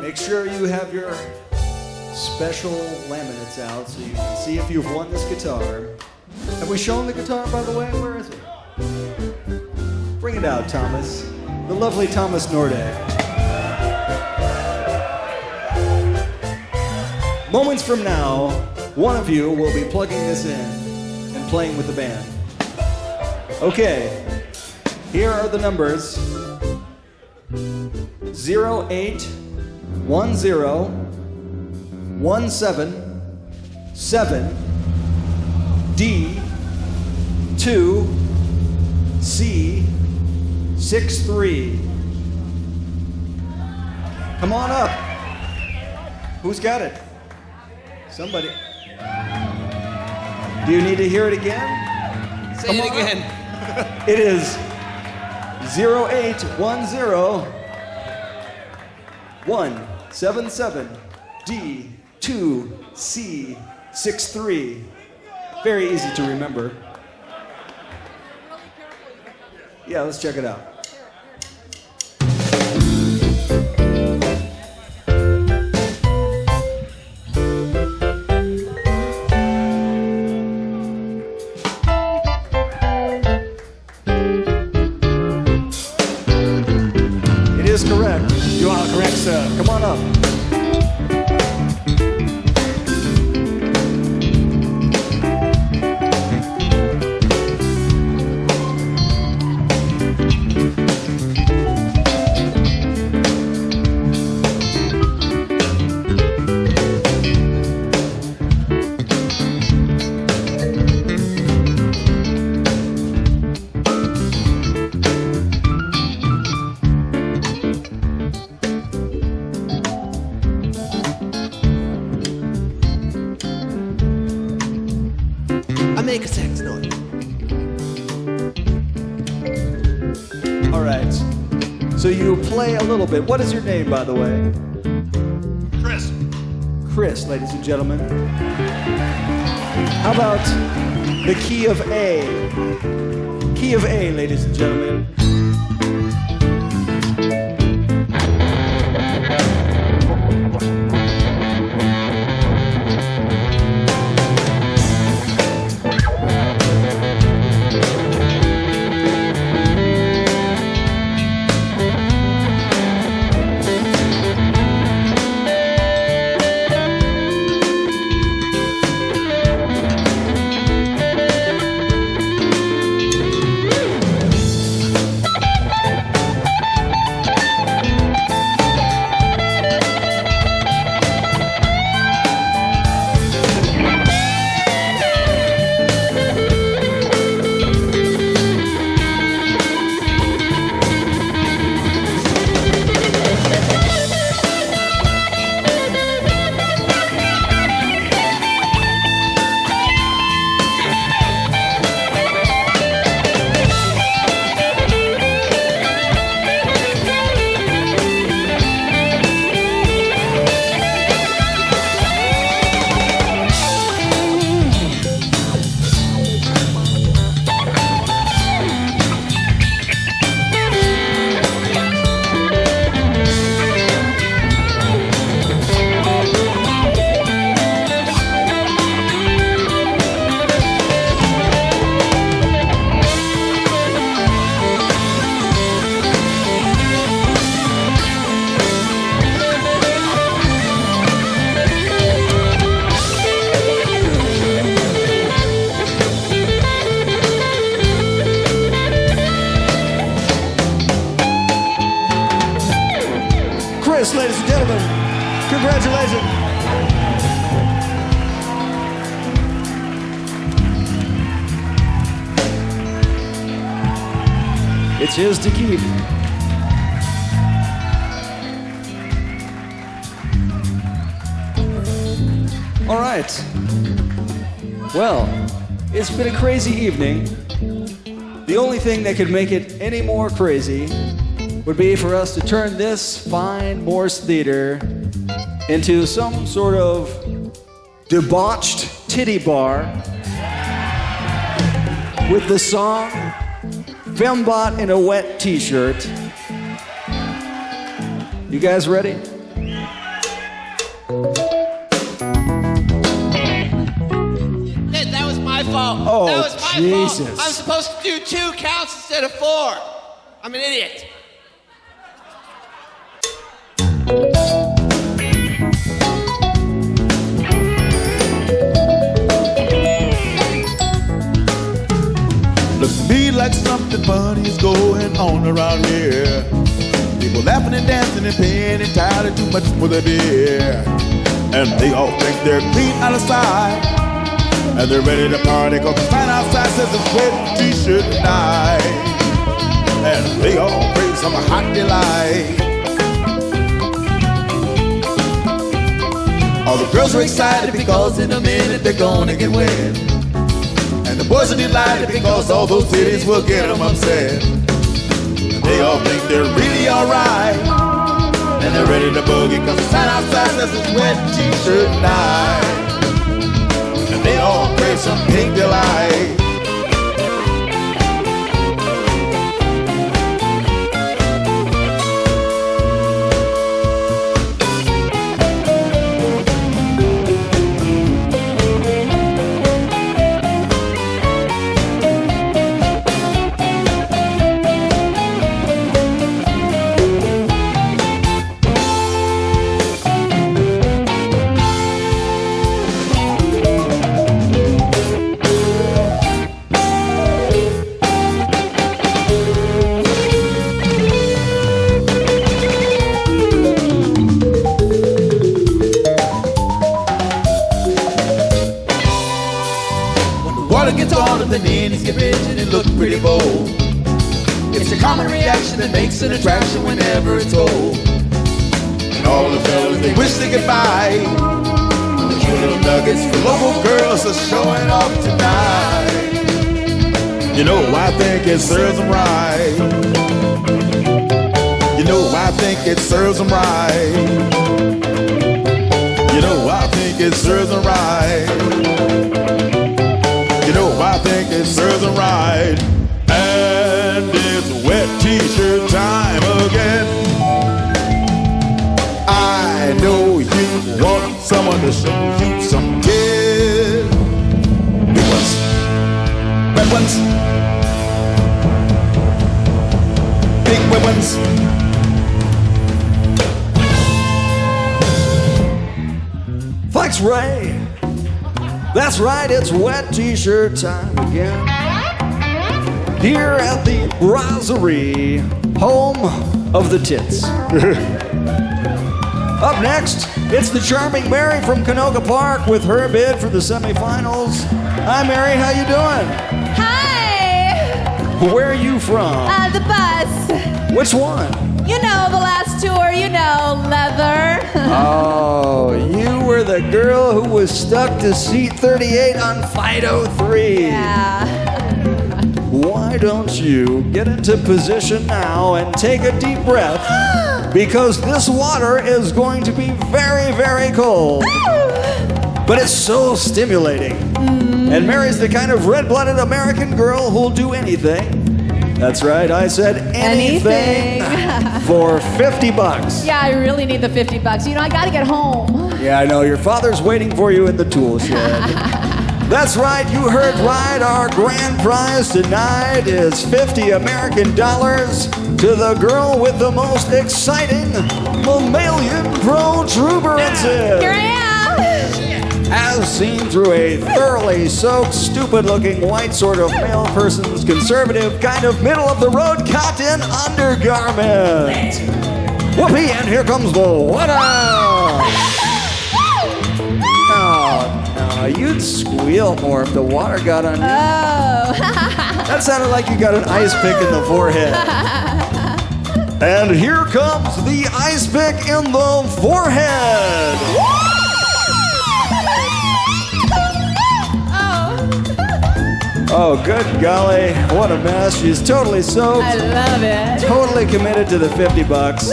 Make sure you have your special laminates out so you can see if you've won this guitar. Have we shown the guitar, by the way? Where is it? Bring it out, Thomas. The lovely Thomas Nordak. Moments from now, one of you will be plugging this in and playing with the band. Okay, here are the numbers. 0810177 D2C63. Come on up. Who's got it? Somebody. Do you need to hear it again? Say it again. It is 0810177 D2C63. Very easy to remember. Yeah, let's check it out. It is correct. You are correct, sir. Come on up. I make a sex noise. All right. So you play a little bit. What is your name, by the way? Chris. Chris, ladies and gentlemen. How about the key of A? Key of A, ladies and gentlemen. Yes, ladies and gentlemen, congratulations. It's his to keep. All right. Well, it's been a crazy evening. The only thing that could make it any more crazy would be for us to turn this fine Morse theater into some sort of debauched titty bar with the song Fembot in a Wet T-Shirt. You guys ready? That was my fault. Oh, that was my Jesus. fault. I'm supposed to do 2 counts instead of 4. I'm an idiot. Looks to me like something funny is going on around here. People laughing and dancing and paying entirely too much for their beer. And they all think they're clean out of sight. And they're ready to party cause the sign outside says it's wet T-shirt night. And they all bring some hot delight. All the girls are excited because in a minute they're gonna get wet. And the boys are delighted because all those titties will get them upset. And they all think they're really alright. And they're ready to boogie cause the sign outside says it's wet T-shirt night. And they all crave some pink delight. Water gets on and the ninnies get rigid and look pretty bold. It's a common reaction that makes an attraction whenever it's cold. And all the fellas, they wish they could buy the cute little nuggets for local girls are showing off tonight. You know, I think it serves them right. You know, I think it serves them right. You know, I think it serves them right. You know, I think it serves them right. And it's wet T-shirt time again. I know you want someone to show you some kids. Big ones, red ones, big red ones. Thanks, Ray. That's right, it's wet T-shirt time again. Here at the Brasserie, home of the tits. Up next, it's the charming Mary from Canoga Park with her bid for the semifinals. Hi, Mary, how you doing? Hi! Where are you from? The bus. Which one? You know, the last tour, you know, leather. Oh, you were the girl who was stuck to seat 38 on Fido 3. Yeah. Why don't you get into position now and take a deep breath? Because this water is going to be very, very cold. But it's so stimulating. And Mary's the kind of red-blooded American girl who'll do anything. That's right, I said anything for $50. Yeah, I really need the $50. You know, I gotta get home. Yeah, I know. Your father's waiting for you in the tool shed. That's right, you heard right. Our grand prize tonight is $50 American to the girl with the most exciting mammalian protuberances. Here I am. As seen through a thoroughly soaked, stupid-looking white sort of male person's conservative kind of middle-of-the-road cotton undergarment. Whoopee, and here comes the winner! No, you'd squeal more if the water got on you. Oh. That sounded like you got an ice pick in the forehead. And here comes the ice pick in the forehead. Oh, good golly, what a mess. She's totally soaked. I love it. Totally committed to the $50.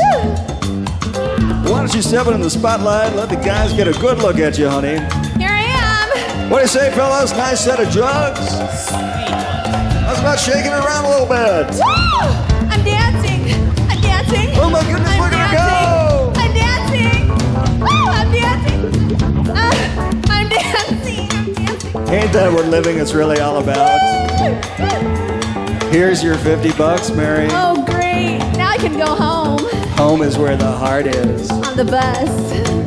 Why don't you step in the spotlight, let the guys get a good look at you, honey. Here I am. What do you say, fellas? Nice set of jugs? How's about shaking it around a little bit? Woo! I'm dancing. I'm dancing. Oh my goodness, I'm look at her dancing. go! I'm dancing. Woo! I'm dancing. I'm dancing. I'm dancing. Ain't that what living is really all about? Here's your $50, Mary. Oh, great. Now I can go home Home is where the heart is. on the bus.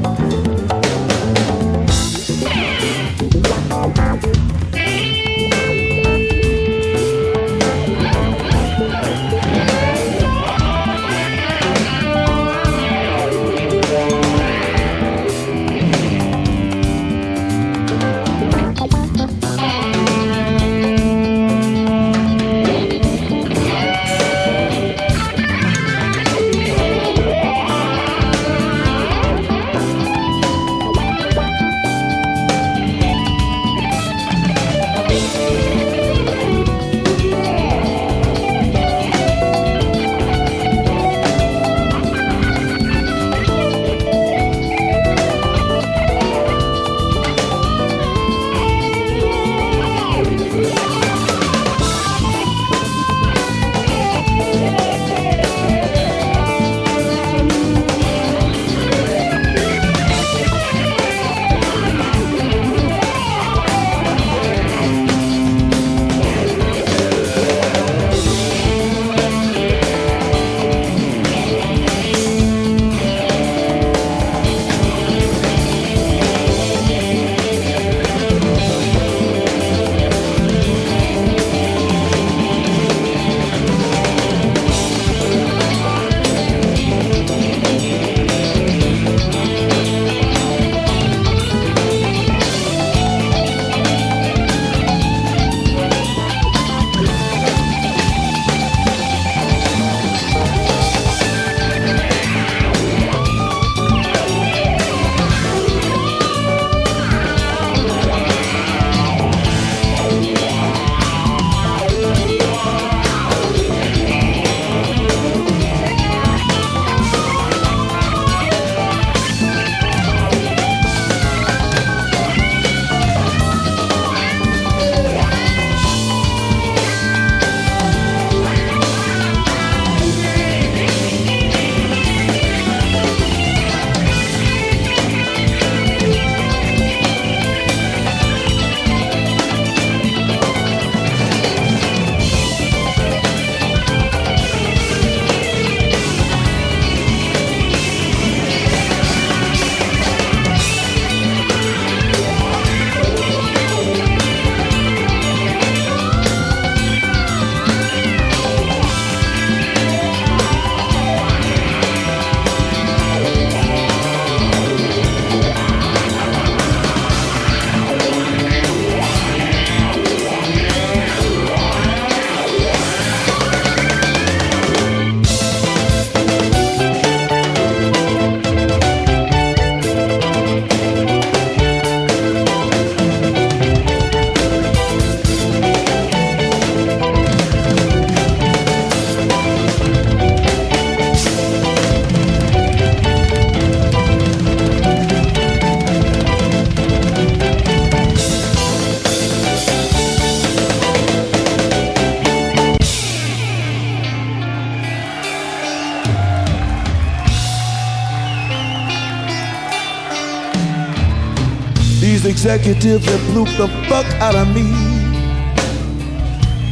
These executives have blew the fuck out of me.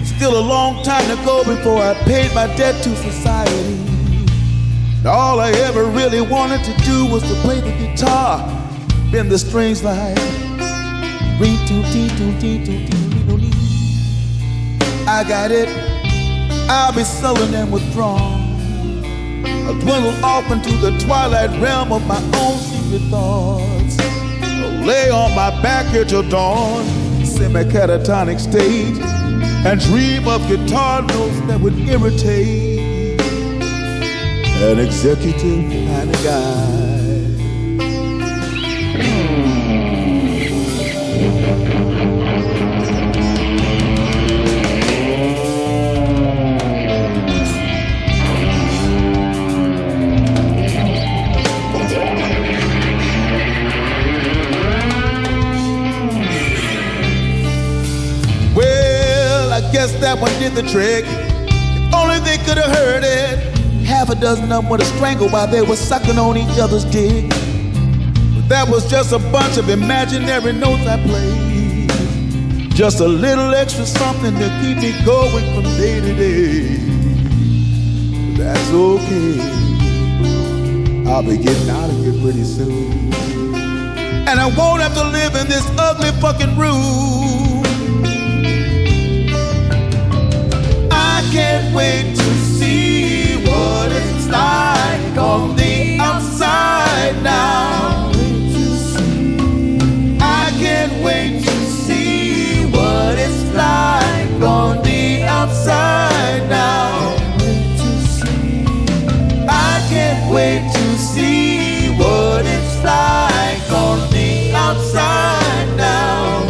Still a long time to go before I paid my debt to society. All I ever really wanted to do was to play the guitar, bend the strings like I got it, I'll be selling and withdrawn. I dwindle off into the twilight realm of my own secret thoughts. I lay on my back here till dawn, semi-catatonic state, and dream of guitar notes that would irritate an executive kind of guy. Guess that one did the trick. If only they could have heard it. Half a dozen of them would have strangled while they were sucking on each other's dick. But that was just a bunch of imaginary notes I played. Just a little extra something to keep me going from day to day. But that's okay. I'll be getting out of here pretty soon. And I won't have to live in this ugly fucking room. I can't wait to see what it's like on the outside now. I can't wait to see what it's like on the outside now. I can't wait to see what it's like on the outside now.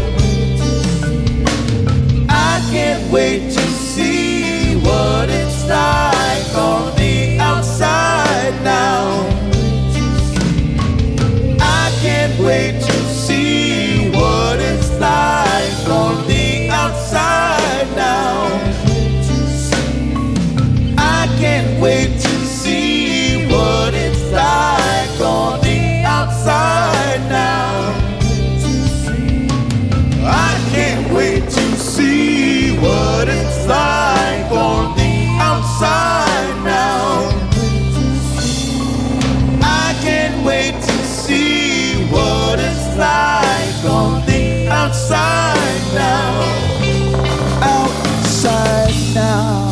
I can't wait to see what it's like on the outside now. I can't wait to see what it's like on the outside now. I can't wait to see what it's like on the outside now. I can't wait to see what it's like on the outside now. I can't wait to see what it's like on the outside now. Outside now.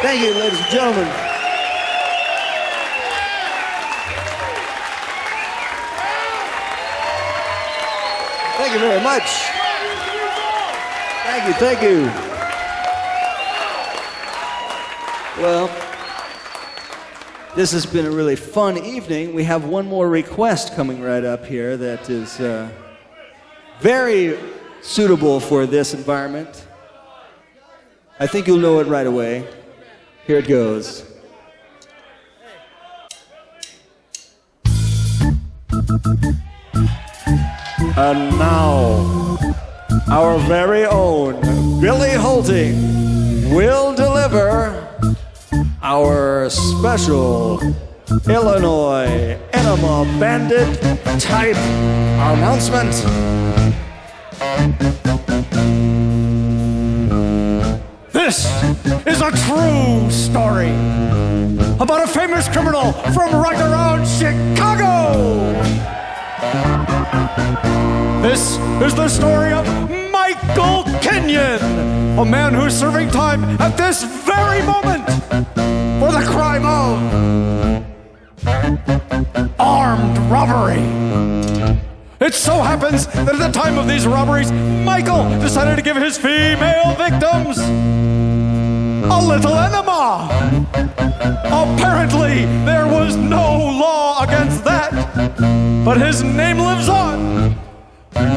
Thank you, ladies and gentlemen. Thank you very much. Thank you, thank you. Well, this has been a really fun evening. We have one more request coming right up here that is very suitable for this environment. I think you'll know it right away. Here it goes. And now, our very own Billy Holting will deliver our special Illinois Enema Bandit type announcement. This is a true story about a famous criminal from right around Chicago. This is the story of Michael Kenyon, a man who's serving time at this very moment for the crime of armed robbery. It so happens that at the time of these robberies, Michael decided to give his female victims a little enema. Apparently, there was no law against that, but his name lives on. Michael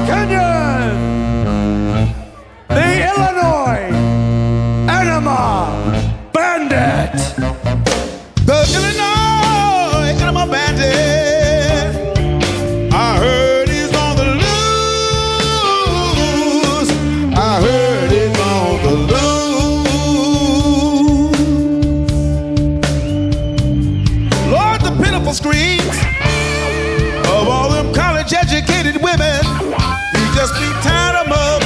Kenyon, the Illinois Enema Bandit. The Illinois Enema Bandit. I heard he's on the loose. I heard he's on the loose. Lord, the pitiful screams of all them college-educated women. He just be tied them up.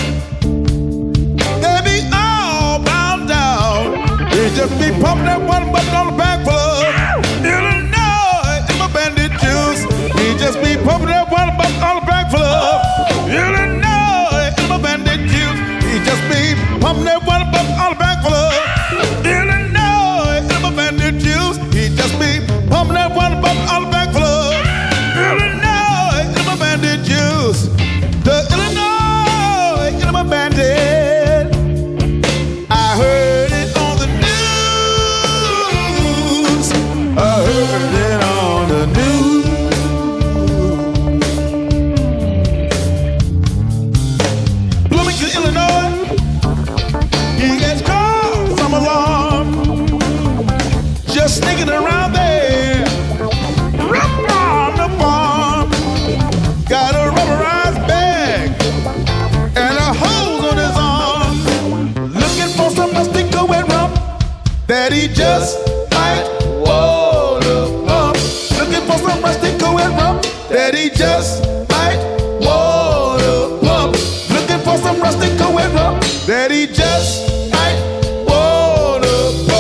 They be all bound down. He just be pumping that one button on the back full of Illinois Enema Bandit juice. He just be pumping that one button on the back full of Illinois Enema Bandit juice. He just be pumping that one button on the back full of Illinois Enema Bandit juice. He just be pumping that one button on the back full of Illinois Enema Bandit juice. The Illinois Enema Bandit. I heard it on the news. I heard it on the news. Bloomington, Illinois. He gets caught some alarm. Just sneaking around there. Right on the farm. Got a rubberized bag and a hose on his arm. Looking for some Rustico and rum that he just might water up. Looking for some Rustico and rum that he just might water up. Looking for some Rustico and rum that he just might water up.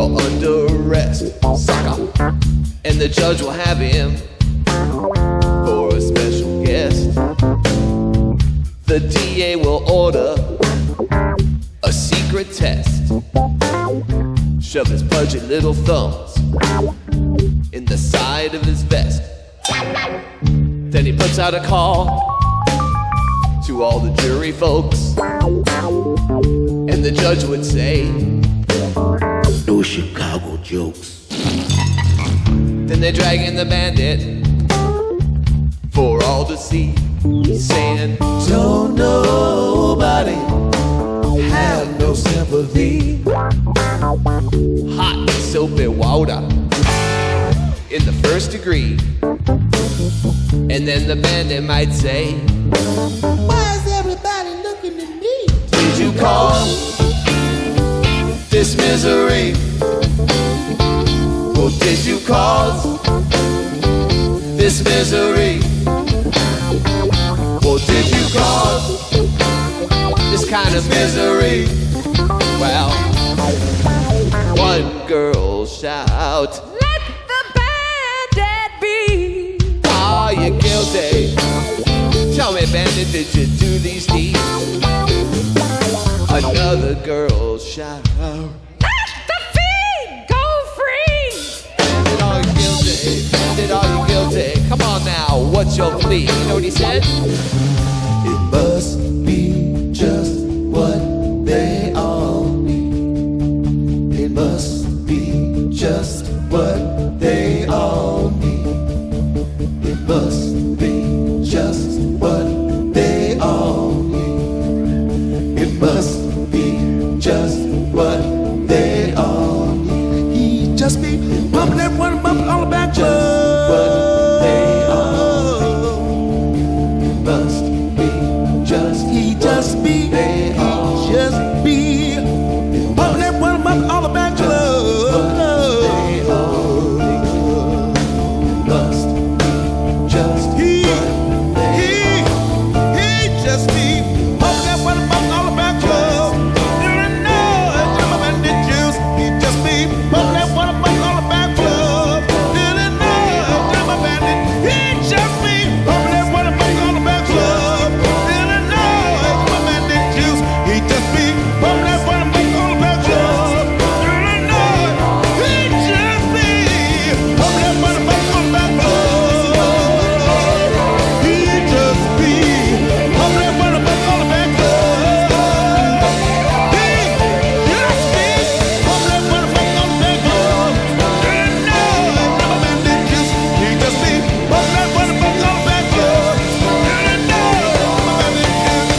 You're under arrest, sucker. And the judge will have him for a special guest. The DA will order a secret test. Shove his pudgy little thumbs in the side of his vest. Then he puts out a call to all the jury folks. And the judge would say, no Chicago jokes. Then they drag in the bandit for all to see. He's saying, don't nobody have no sympathy. Hot and soapy water in the first degree. And then the bandit might say, why is everybody looking at me? Did you cause this misery? Or did you cause this misery? Or did you cause this kind of misery? Well, one girl shout, Let the bandit be. are you guilty? Tell me, bandit, did you do these deeds? Another girl shout, Let the fiend go free. bandit, are you guilty? Bandit, are you guilty? Come on now, what's your plea? You know what he said? It must be just what they all need. It must be just what they all need. It must be just what they all need. It must be just what they all need. He just be bumping that one bump all about just what they all need. It must be just he just be they all just be bumping that one bump all about your love. They all need. It must be just he just be bumping that one bump all about your love. You don't know it's my bandit juice. He just be bumping that one bump all about your love. You don't know it's my bandit. He just be bumping that one bump all about your love. You don't know it's my bandit juice. He just be bumping that one bump all about your love. You don't know he just be bumping that one bump all about your love. He just be bumping that one bump all about your love. He just be bumping that one bump all about your love. You don't know it's my bandit juice. He just be bumping that one bump all about your love. You don't know it's my bandit juice.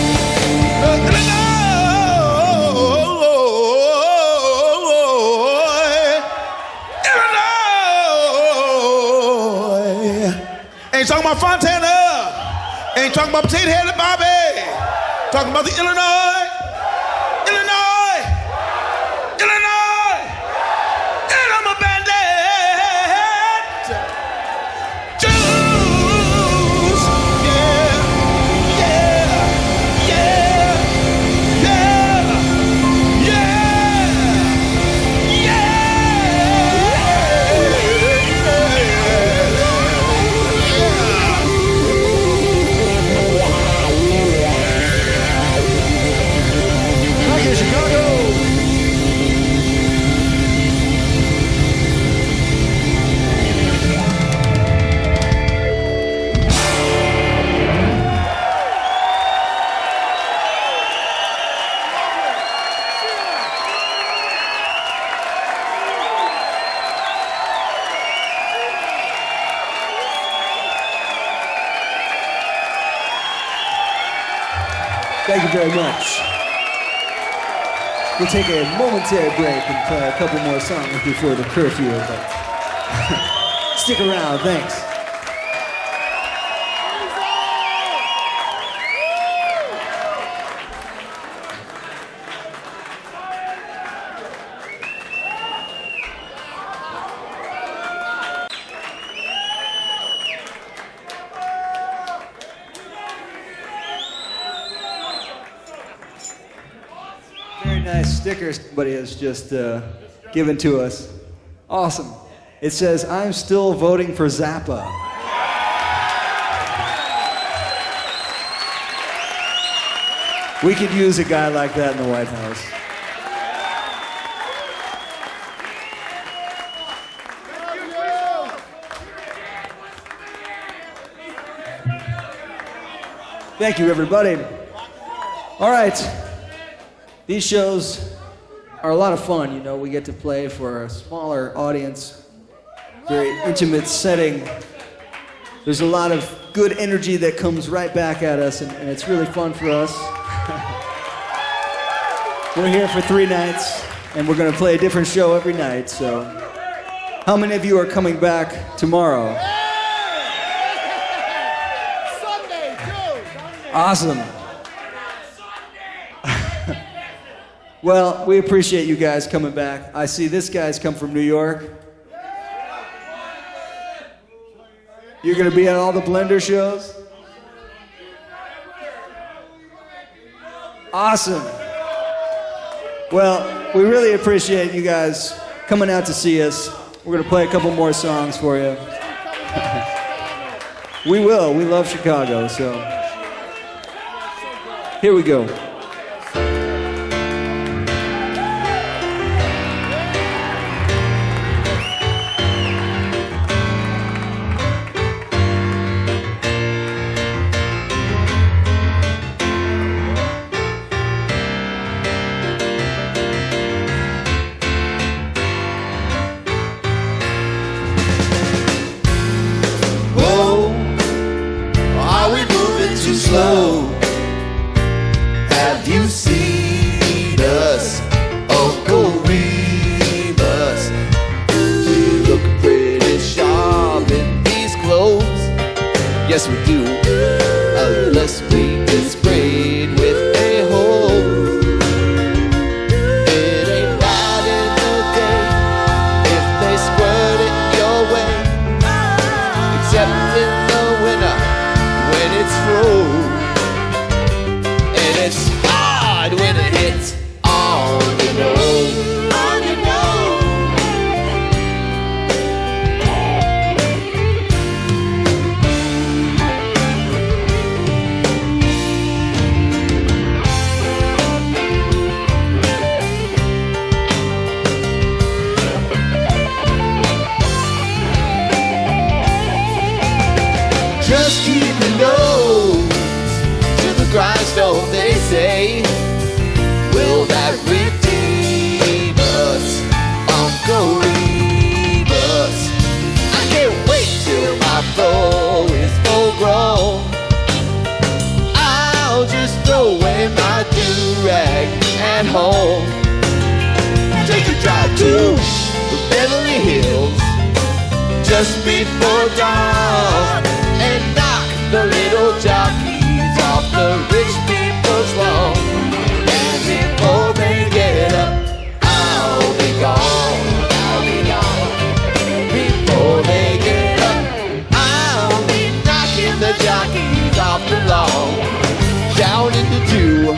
Illinois. Ain't talking about Fontana. Ain't talking about Potato Head and Bobby. Talking about the Illinois. Illinois. Illinois. And I'm a bandit. Juice. Yeah. Yeah. Yeah. Yeah. Thank you, Chicago. Thank you very much. We'll take a momentary break and play a couple more songs before the curfew, but stick around, thanks. Very nice sticker somebody has just given to us. Awesome. It says, I'm still voting for Zappa. We could use a guy like that in the White House. Thank you, everybody. All right. These shows are a lot of fun. You know, we get to play for a smaller audience, very intimate setting. There's a lot of good energy that comes right back at us, and it's really fun for us. We're here for 3 nights, and we're going to play a different show every night. So, how many of you are coming back tomorrow? Awesome. Well, we appreciate you guys coming back. I see this guy's come from New York. You're going to be at all the Blender shows? Awesome. Well, we really appreciate you guys coming out to see us. We're going to play a couple more songs for you. We will. We love Chicago, so here we go. Slow. Have you seen us? Uncle Remus. We look pretty sharp in these clothes. Yes, we do. Unless we get sprayed with a hose. It ain't bad in the day if they squirt it your way. Except in the winter when it's froze. And it's hard when it hits on your nose. On your nose. Just keep your nose to the grindstone, they say. Will that redeem us, Uncle Remus? I can't wait till my flow is full grown. I'll just throw away my do-rag at home. Take a drive to the Beverly Hills just before dawn and knock the little jockeys off the rich people's lawn. And before they get up, I'll be gone. I'll be gone. Before they get up, I'll be knocking the jockeys off the lawn, shouting to do.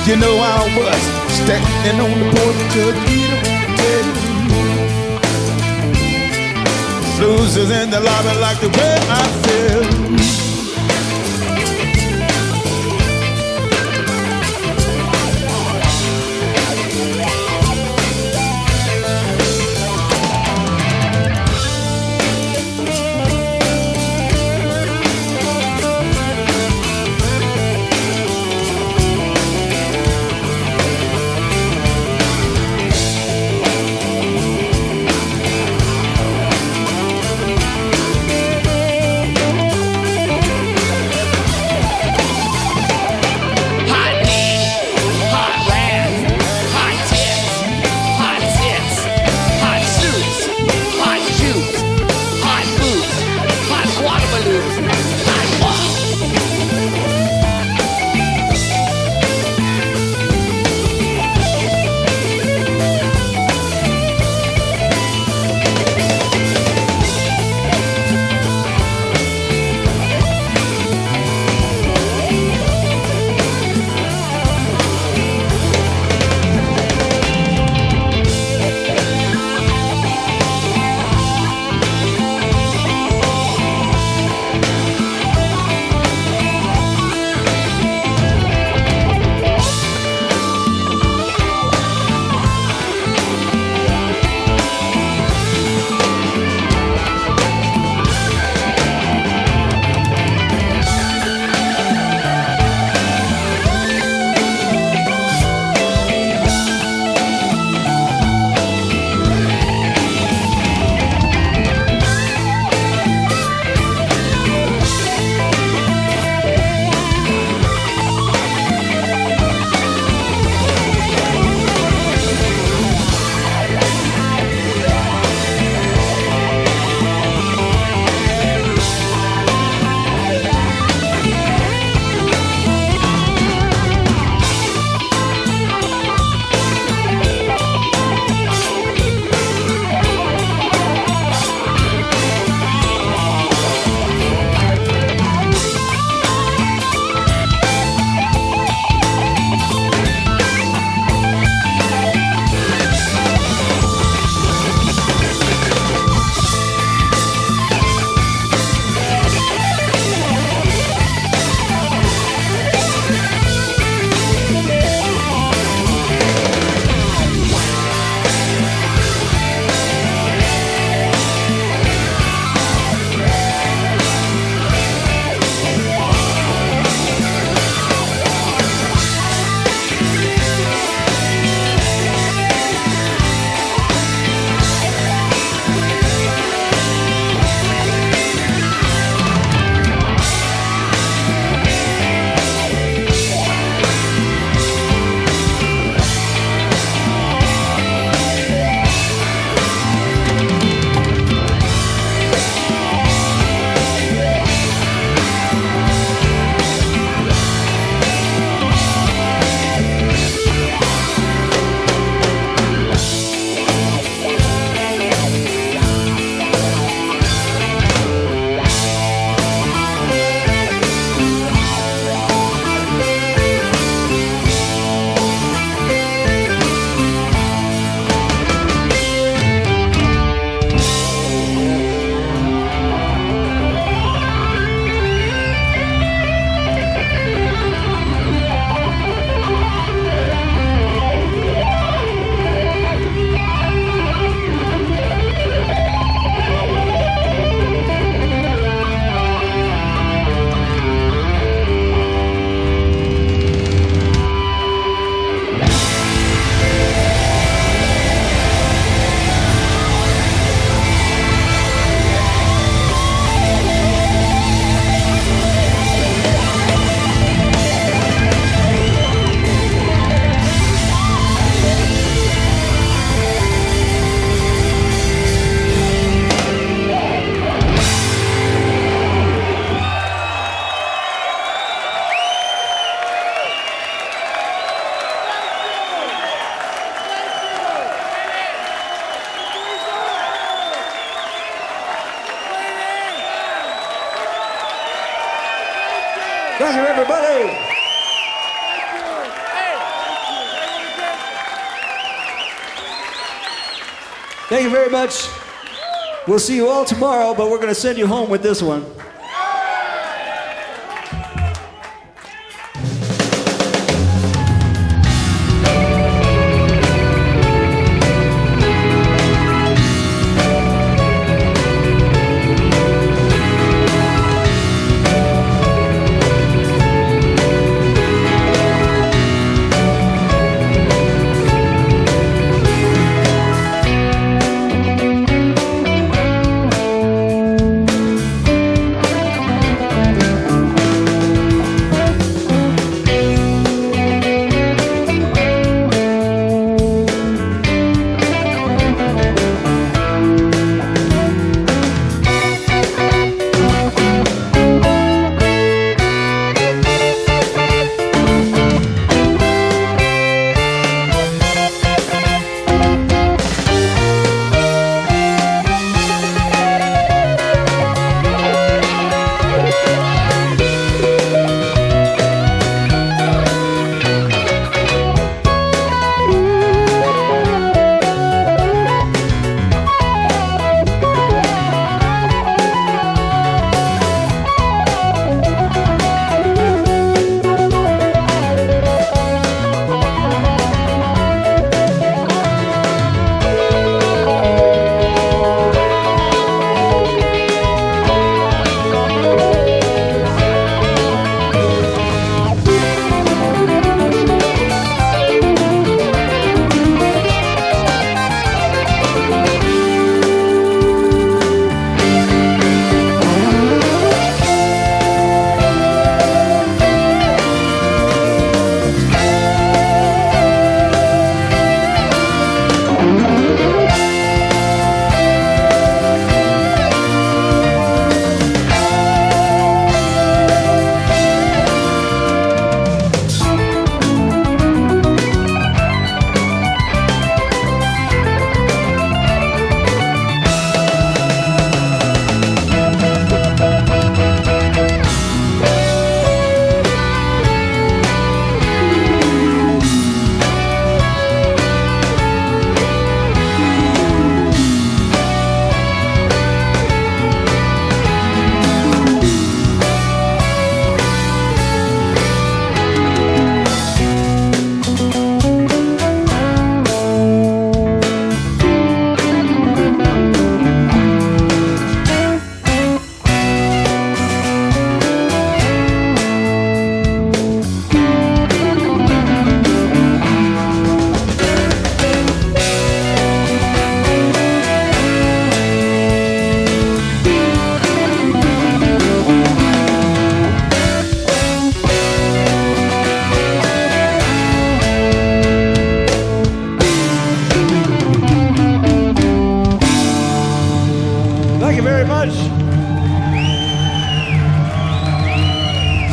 You know I was standing on the porch to get away. Losers in the lobby like the way I feel. Thank you, everybody. Thank you very much. We'll see you all tomorrow, but we're going to send you home with this one.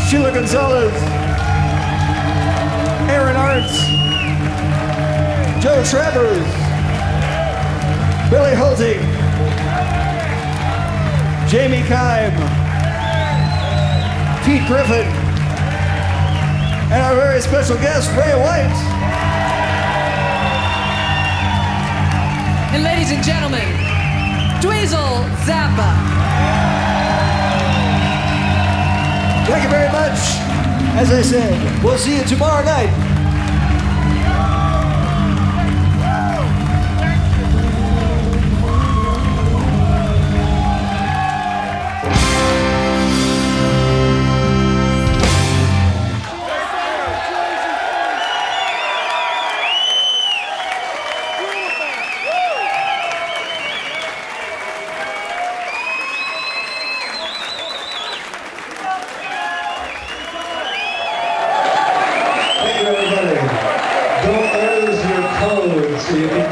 Sheila Gonzalez, Aaron Arts, Joe Travers, Billy Hulting, Jamie Kime, Pete Griffin, and our very special guest, Ray White. And ladies and gentlemen, Dweezil Zappa. Thank you very much. As I said, we'll see you tomorrow night. Don't lose your code so you can